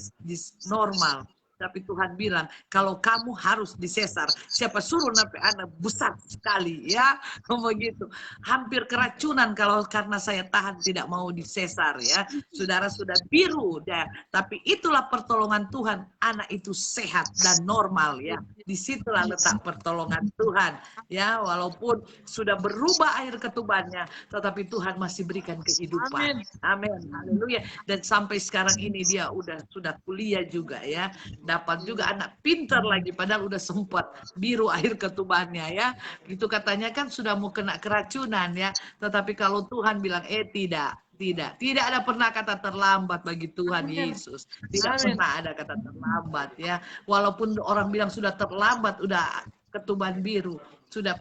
normal. Tapi Tuhan bilang, kalau kamu harus disesar, siapa suruh sampai anak besar sekali, ya, begitu. Hampir keracunan kalau karena saya tahan tidak mau disesar, ya. Saudara sudah biru, ya. Tapi itulah pertolongan Tuhan, anak itu sehat dan normal, ya. Disitulah letak pertolongan Tuhan, ya. Walaupun sudah berubah air ketubannya, tetapi Tuhan masih berikan kehidupan. Amin, haleluya. Dan sampai sekarang ini dia sudah kuliah juga, ya. Dapat juga anak pintar lagi, padahal udah sempat biru air ketubannya ya. Itu katanya kan sudah mau kena keracunan ya. Tetapi kalau Tuhan bilang tidak ada pernah kata terlambat bagi Tuhan Yesus. Tidak pernah ada kata terlambat ya. Walaupun orang bilang sudah terlambat, udah ketuban biru, sudah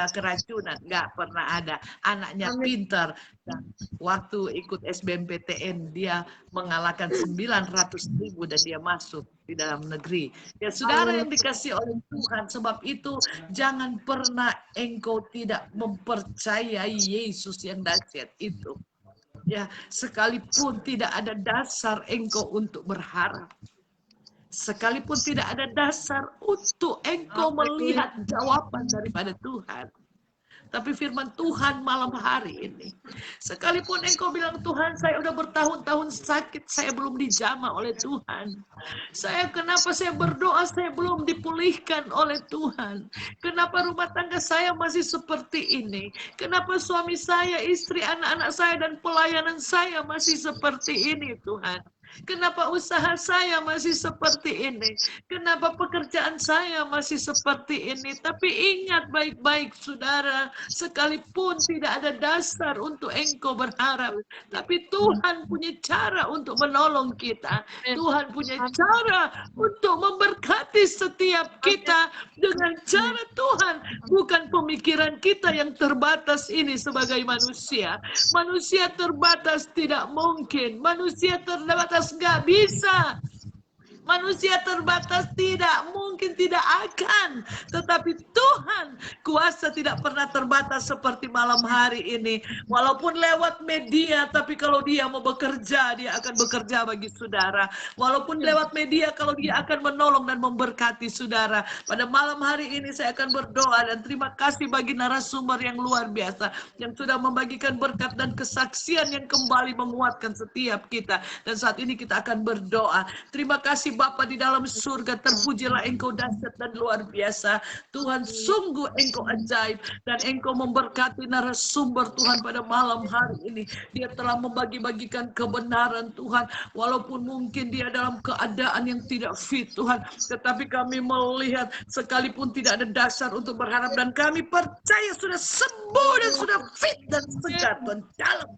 keracunan, nggak pernah ada. Anaknya pintar dan waktu ikut SBMPTN dia mengalahkan 900.000 dan dia masuk di dalam negeri. Ya saudara yang dikasih oleh Tuhan, sebab itu jangan pernah engkau tidak mempercayai Yesus yang dahsyat itu. Ya, sekalipun tidak ada dasar engkau untuk berharap. Sekalipun tidak ada dasar untuk engkau melihat jawaban daripada Tuhan. Tapi firman Tuhan malam hari ini, sekalipun engkau bilang, Tuhan saya udah bertahun-tahun sakit, saya belum dijamah oleh Tuhan. Kenapa saya berdoa, saya belum dipulihkan oleh Tuhan. Kenapa rumah tangga saya masih seperti ini? Kenapa suami saya, istri, anak-anak saya, dan pelayanan saya masih seperti ini Tuhan? Kenapa usaha saya masih seperti ini? Kenapa pekerjaan saya masih seperti ini? Tapi ingat baik-baik saudara, sekalipun tidak ada dasar untuk engkau berharap, tapi Tuhan punya cara untuk menolong kita. Tuhan punya cara untuk memberkati setiap kita dengan cara Tuhan, bukan pemikiran kita yang terbatas ini sebagai manusia. Manusia terbatas tidak mungkin, manusia terbatas nggak bisa. Manusia terbatas tidak mungkin, tidak akan. Tetapi Tuhan kuasa tidak pernah terbatas seperti malam hari ini. Walaupun lewat media, tapi kalau dia mau bekerja, dia akan bekerja bagi saudara. Walaupun lewat media, kalau dia akan menolong dan memberkati saudara. Pada malam hari ini saya akan berdoa dan terima kasih bagi narasumber yang luar biasa. Yang sudah membagikan berkat dan kesaksian yang kembali menguatkan setiap kita. Dan saat ini kita akan berdoa. Terima kasih Bapa di dalam surga, terpujilah engkau dahsyat dan luar biasa. Tuhan sungguh engkau ajaib dan engkau memberkati narasumber Tuhan pada malam hari ini. Dia telah membagi-bagikan kebenaran Tuhan, walaupun mungkin dia dalam keadaan yang tidak fit Tuhan, tetapi kami melihat sekalipun tidak ada dasar untuk berharap dan kami percaya sudah sembuh dan sudah fit dan segar Tuhan dalam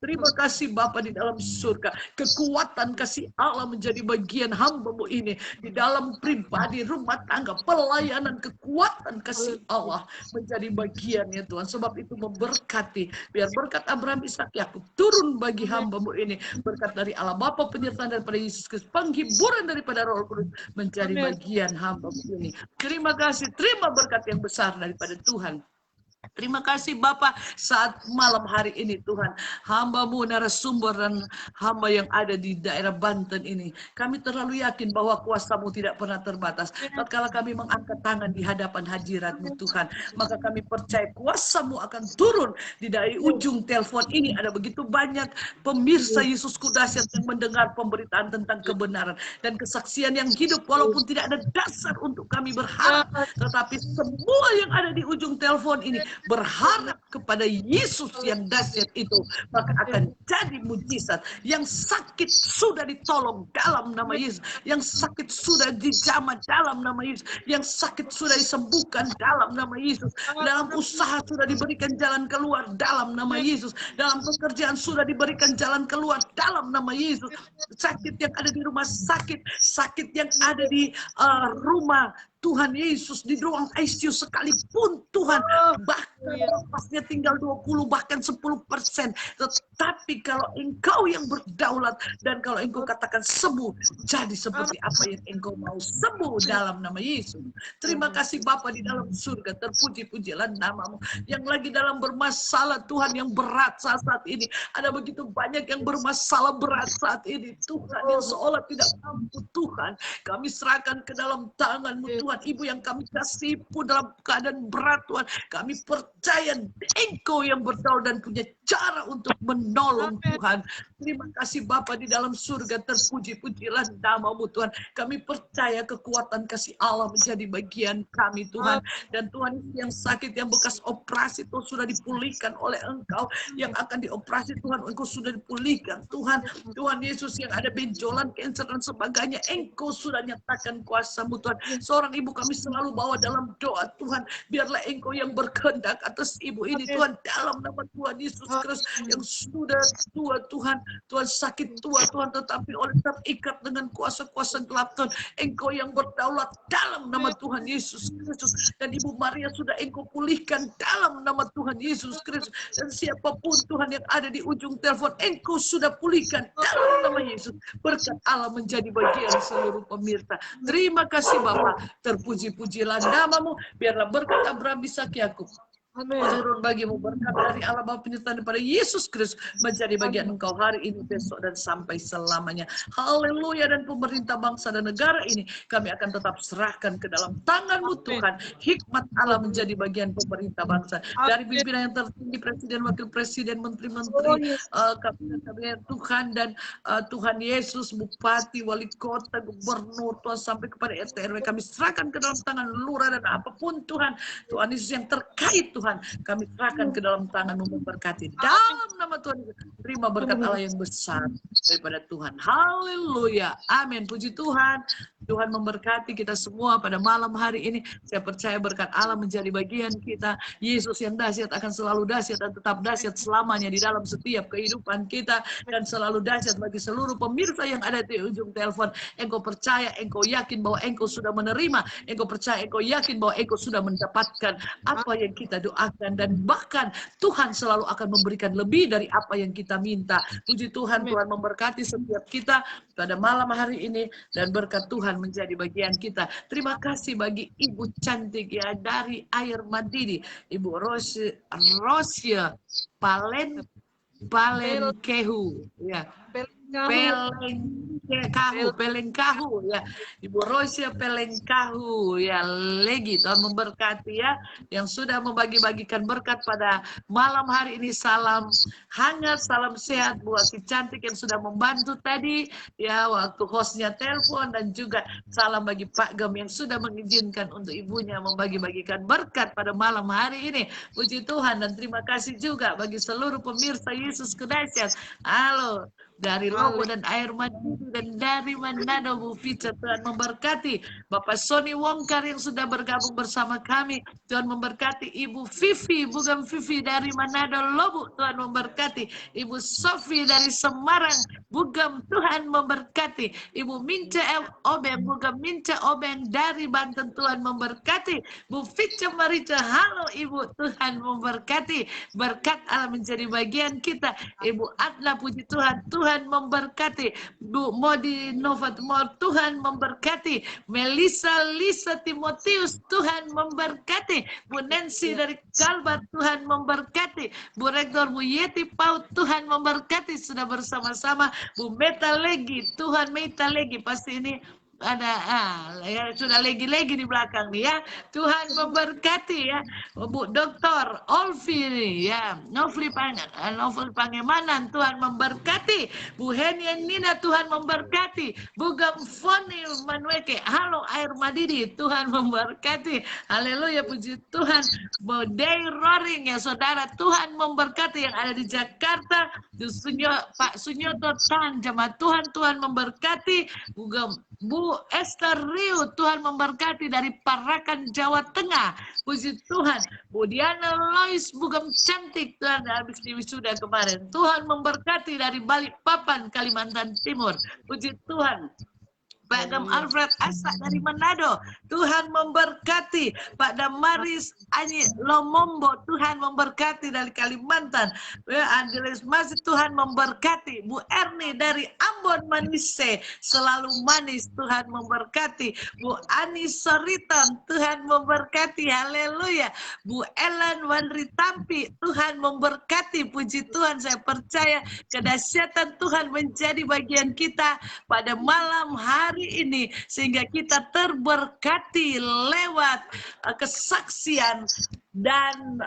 Terima kasih Bapa di dalam surga. Kekuatan kasih Allah menjadi bagian hamba-Mu ini. Di dalam pribadi, rumah tangga, pelayanan, kekuatan kasih Allah menjadi bagiannya Tuhan. Sebab itu memberkati. Biar berkat Abraham, Ishak, Yakub turun bagi hamba-Mu ini. Berkat dari Allah Bapa, penyertaan daripada Yesus Kristus, penghiburan daripada Roh Kudus menjadi bagian hamba-Mu ini. Terima kasih. Terima berkat yang besar daripada Tuhan. Terima kasih Bapak saat malam hari ini Tuhan. Hamba-Mu narasumber dan hamba yang ada di daerah Banten ini. Kami terlalu yakin bahwa kuasa-Mu tidak pernah terbatas. Tatkala kami mengangkat tangan di hadapan hadirat-Mu Tuhan. Maka kami percaya kuasa-Mu akan turun. Dari ujung telepon ini ada begitu banyak pemirsa Yesus Kudahsyat yang mendengar pemberitaan tentang kebenaran. Dan kesaksian yang hidup walaupun tidak ada dasar untuk kami berharap. Tetapi semua yang ada di ujung telepon ini berharap kepada Yesus yang dahsyat itu, maka akan jadi mujizat. Yang sakit sudah ditolong dalam nama Yesus, yang sakit sudah dijamah dalam nama Yesus, yang sakit sudah disembuhkan dalam nama Yesus, dalam usaha sudah diberikan jalan keluar dalam nama Yesus, dalam pekerjaan sudah diberikan jalan keluar dalam nama Yesus. Sakit yang ada di rumah sakit, sakit yang ada di rumah Tuhan Yesus, di ruang ICU sekalipun Tuhan, bahkan pasnya tinggal 20 bahkan 10%. Tetapi kalau Engkau yang berdaulat dan kalau Engkau katakan sembuh, jadi seperti apa yang Engkau mau, sembuh dalam nama Yesus. Terima kasih Bapa di dalam surga, terpuji-pujilah nama-Mu. Yang lagi dalam bermasalah Tuhan, yang berat saat ini, ada begitu banyak yang bermasalah berat saat ini Tuhan, yang seolah tidak mampu Tuhan, kami serahkan ke dalam tangan-Mu Tuhan. Ibu yang kami kasih pun dalam keadaan berat Tuhan, kami percaya Engkau yang berdaulat dan punya cara untuk menolong Tuhan. Terima kasih Bapa di dalam surga, terpuji-pujilah nama-Mu Tuhan. Kami percaya kekuatan kasih Allah menjadi bagian kami Tuhan. Dan Tuhan yang sakit, yang bekas operasi Tuhan sudah dipulihkan oleh Engkau. Yang akan dioperasi Tuhan, Engkau sudah dipulihkan Tuhan. Tuhan Yesus yang ada benjolan, kanker dan sebagainya, Engkau sudah nyatakan kuasa-Mu Tuhan. Seorang ibu kami selalu bawa dalam doa Tuhan, biarlah Engkau yang berkehendak atas ibu ini Tuhan, dalam nama Tuhan Yesus Kristus yang sudah tua Tuhan, Tuhan sakit tua Tuhan, tetapi oleh terikat dengan kuasa-kuasa gelap Tuhan, Engkau yang berdaulat dalam nama Tuhan Yesus Kristus. Dan Ibu Maria sudah Engkau pulihkan dalam nama Tuhan Yesus Kristus. Dan siapapun Tuhan yang ada di ujung telepon, Engkau sudah pulihkan dalam nama Yesus. Berkat Allah menjadi bagian seluruh pemirsa. Terima kasih Bapak, terpuji-pujilah nama-Mu, biarlah berkat Abraham, Ishak, Yakub turun bagimu, berkat dari Allah Bapa penyertaan daripada Yesus Kristus menjadi bagian engkau hari ini, besok, dan sampai selamanya. Haleluya. Dan pemerintah bangsa dan negara ini kami akan tetap serahkan ke dalam tangan-Mu Tuhan. Hikmat Allah menjadi bagian pemerintah bangsa, dari pimpinan yang tertinggi, presiden, wakil presiden, menteri-menteri, kabinet Tuhan, dan Tuhan Yesus, bupati, wali kota, gubernur Tuhan, sampai kepada RT RW kami serahkan ke dalam tangan lurah dan apapun Tuhan, Tuhan Yesus yang terkait Tuhan, kami serahkan ke dalam tangan-Mu, memberkati dalam nama Tuhan. Terima berkat Allah yang besar daripada Tuhan. Haleluya. Amin. Puji Tuhan. Tuhan memberkati kita semua pada malam hari ini. Saya percaya berkat Allah menjadi bagian kita. Yesus yang dahsyat akan selalu dahsyat dan tetap dahsyat selamanya di dalam setiap kehidupan kita, dan selalu dahsyat bagi seluruh pemirsa yang ada di ujung telepon. Engkau percaya, engkau yakin bahwa engkau sudah menerima, engkau percaya, engkau yakin bahwa engkau sudah mendapatkan apa yang kita doakan, dan bahkan Tuhan selalu akan memberikan lebih dari apa yang kita minta. Puji Tuhan, Tuhan memberkati setiap kita pada malam hari ini, dan berkat Tuhan menjadi bagian kita. Terima kasih bagi Ibu cantik ya dari Air Madidi, Ibu Rosia Palenkehu ya. Pelengkahu ya, Ibu Rosia Pelengkahu ya, lagi Tuhan memberkati ya, yang sudah membagi-bagikan berkat pada malam hari ini. Salam hangat, salam sehat buat si cantik yang sudah membantu tadi ya waktu hostnya telepon, dan juga salam bagi Pak Gem yang sudah mengizinkan untuk ibunya membagi-bagikan berkat pada malam hari ini. Puji Tuhan, dan terima kasih juga bagi seluruh pemirsa Yesus Kudahsyat. Halo, dari Lobo dan Air Madiun dan dari Manado, Bu Fica, Tuhan memberkati. Bapak Sony Wongkar yang sudah bergabung bersama kami, Tuhan memberkati. Ibu Vivi, bukan Vivi dari Manado Lobo, Tuhan memberkati. Ibu Sofi dari Semarang, Bugam, Tuhan memberkati. Ibu Minca Obeng, Bugam Minca Obeng dari Banten, Tuhan memberkati. Bu Fica Marica, halo Ibu, Tuhan memberkati. Berkat Allah menjadi bagian kita. Ibu Adla, puji Tuhan, Tuhan memberkati. Bu Modi Novat Mor, Tuhan memberkati. Melisa Lisa Timotius, Tuhan memberkati. Bu Nancy dari Kalbar, Tuhan memberkati. Bu Rektor, Bu Yeti Paut, Tuhan memberkati. Sudah bersama-sama. Bu Meta Legi, Tuhan Meta Legi, pasti ini ada ya, sudah lagi-lagi di belakang nih ya. Tuhan memberkati ya. Bu Doktor Olvi ya, Novli Pangemanan, Tuhan memberkati. Bu Henia Nina, Tuhan memberkati. Bu Gamfoni Manweke, halo Air Madidi, Tuhan memberkati. Haleluya, puji Tuhan. Bu Day Roaring ya saudara, Tuhan memberkati yang ada di Jakarta. Pak Sunyoto Tan, jemaat Tuhan, Tuhan memberkati. Bu Esther Riu, Tuhan memberkati dari Parakan, Jawa Tengah. Puji Tuhan. Bu Diana Lois, Bugam cantik, Tuhan habis di wisuda kemarin. Tuhan memberkati dari Balikpapan, Kalimantan Timur. Puji Tuhan. Pak Dam Alfred Asa dari Manado, Tuhan memberkati. Pak Damaris Anyi Lomombo, Tuhan memberkati dari Kalimantan. Angeles Masih, Tuhan memberkati. Bu Erni dari Ambon Manise, selalu manis, Tuhan memberkati. Bu Ani Soriton, Tuhan memberkati. Haleluya. Bu Ellen Wanri Tampi, Tuhan memberkati. Puji Tuhan, saya percaya kedahsyatan Tuhan menjadi bagian kita pada malam hari ini, sehingga kita terberkati lewat kesaksian dan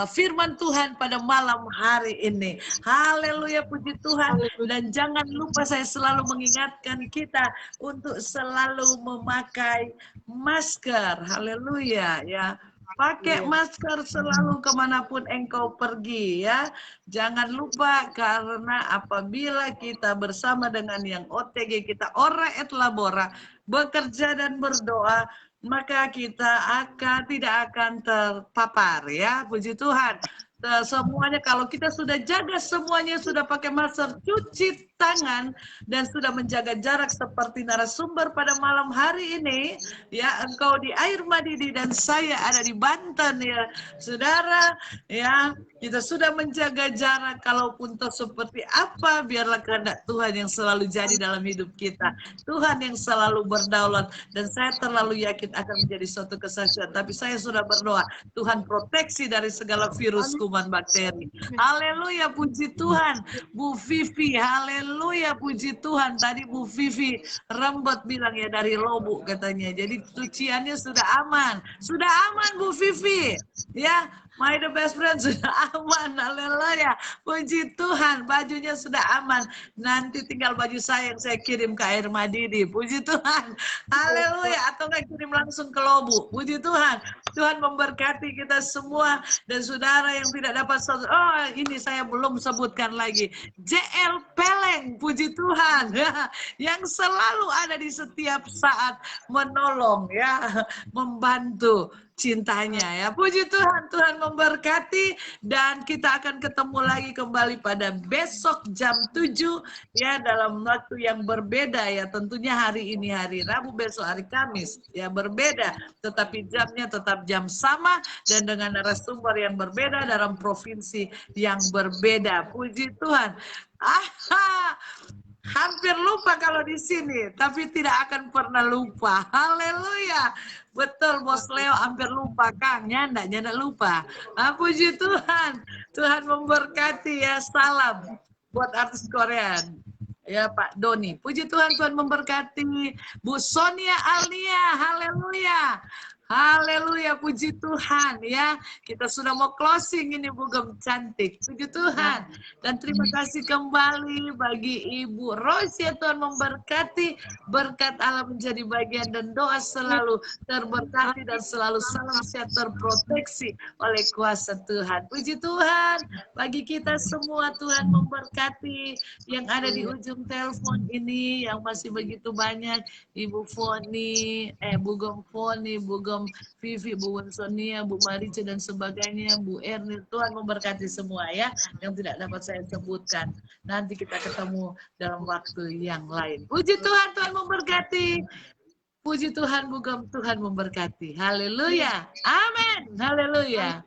firman Tuhan pada malam hari ini. Haleluya, puji Tuhan. Dan jangan lupa, saya selalu mengingatkan kita untuk selalu memakai masker. Haleluya ya. Pakai masker selalu kemanapun engkau pergi ya. Jangan lupa, karena apabila kita bersama dengan yang OTG, kita ora et labora, bekerja dan berdoa, maka kita tidak akan terpapar ya. Puji Tuhan. Semuanya, kalau kita sudah jaga semuanya, sudah pakai masker, cuci tangan, dan sudah menjaga jarak seperti narasumber pada malam hari ini ya, engkau di Air Madidi dan saya ada di Banten ya saudara ya, kita sudah menjaga jarak. Kalaupun seperti apa, biarlah kehendak Tuhan yang selalu jadi dalam hidup kita. Tuhan yang selalu berdaulat, dan saya terlalu yakin akan menjadi suatu kesaksian. Tapi saya sudah berdoa, Tuhan proteksi dari segala virus, kuman, bakteri. Haleluya, puji Tuhan. Bu Vivi, haleluya, puji Tuhan. Tadi Bu Vivi Rembet bilang ya dari Lobu katanya. Jadi cuciannya sudah aman. Sudah aman Bu Vivi. Ya, my the best friend sudah aman. Haleluya. Puji Tuhan, bajunya sudah aman. Nanti tinggal baju saya yang saya kirim ke Air Madidi. Puji Tuhan. Haleluya. Atau nggak kirim langsung ke Lobu. Puji Tuhan. Tuhan memberkati kita semua. Dan saudara yang tidak dapat, oh ini saya belum sebutkan lagi, JL Peleng, puji Tuhan, yang selalu ada di setiap saat menolong ya, membantu cintanya ya. Puji Tuhan, Tuhan memberkati, dan kita akan ketemu lagi kembali pada besok jam 7 ya, dalam waktu yang berbeda ya. Tentunya hari ini hari Rabu, besok hari Kamis ya, berbeda, tetapi jamnya tetap jam sama dan dengan narasumber yang berbeda dalam provinsi yang berbeda. Puji Tuhan. Hampir lupa kalau di sini, tapi tidak akan pernah lupa. Haleluya. Betul, Bos Leo, hampir lupa, Kang. Nyanda lupa. Puji Tuhan. Tuhan memberkati ya. Salam buat artis Korean. Ya Pak Doni. Puji Tuhan, Tuhan memberkati. Bu Sonia Alia, haleluya. Haleluya, puji Tuhan ya. Kita sudah mau closing ini Bu Gem cantik. Puji Tuhan. Dan terima kasih kembali bagi Ibu Rosia, Tuhan memberkati. Berkat Allah menjadi bagian dan doa selalu terberkati dan selalu salam sehat terproteksi oleh kuasa Tuhan. Puji Tuhan. Bagi kita semua Tuhan memberkati yang ada di ujung telepon ini yang masih begitu banyak. Ibu Foni, Bu Gem Foni, Bu Gem Vivi, Bu Sonia, Bu Marice dan sebagainya, Bu Erni, Tuhan memberkati semua ya, yang tidak dapat saya sebutkan. Nanti kita ketemu dalam waktu yang lain. Puji Tuhan, Tuhan memberkati. Puji Tuhan, Bu Gem, Tuhan memberkati. Haleluya. Amin. Haleluya.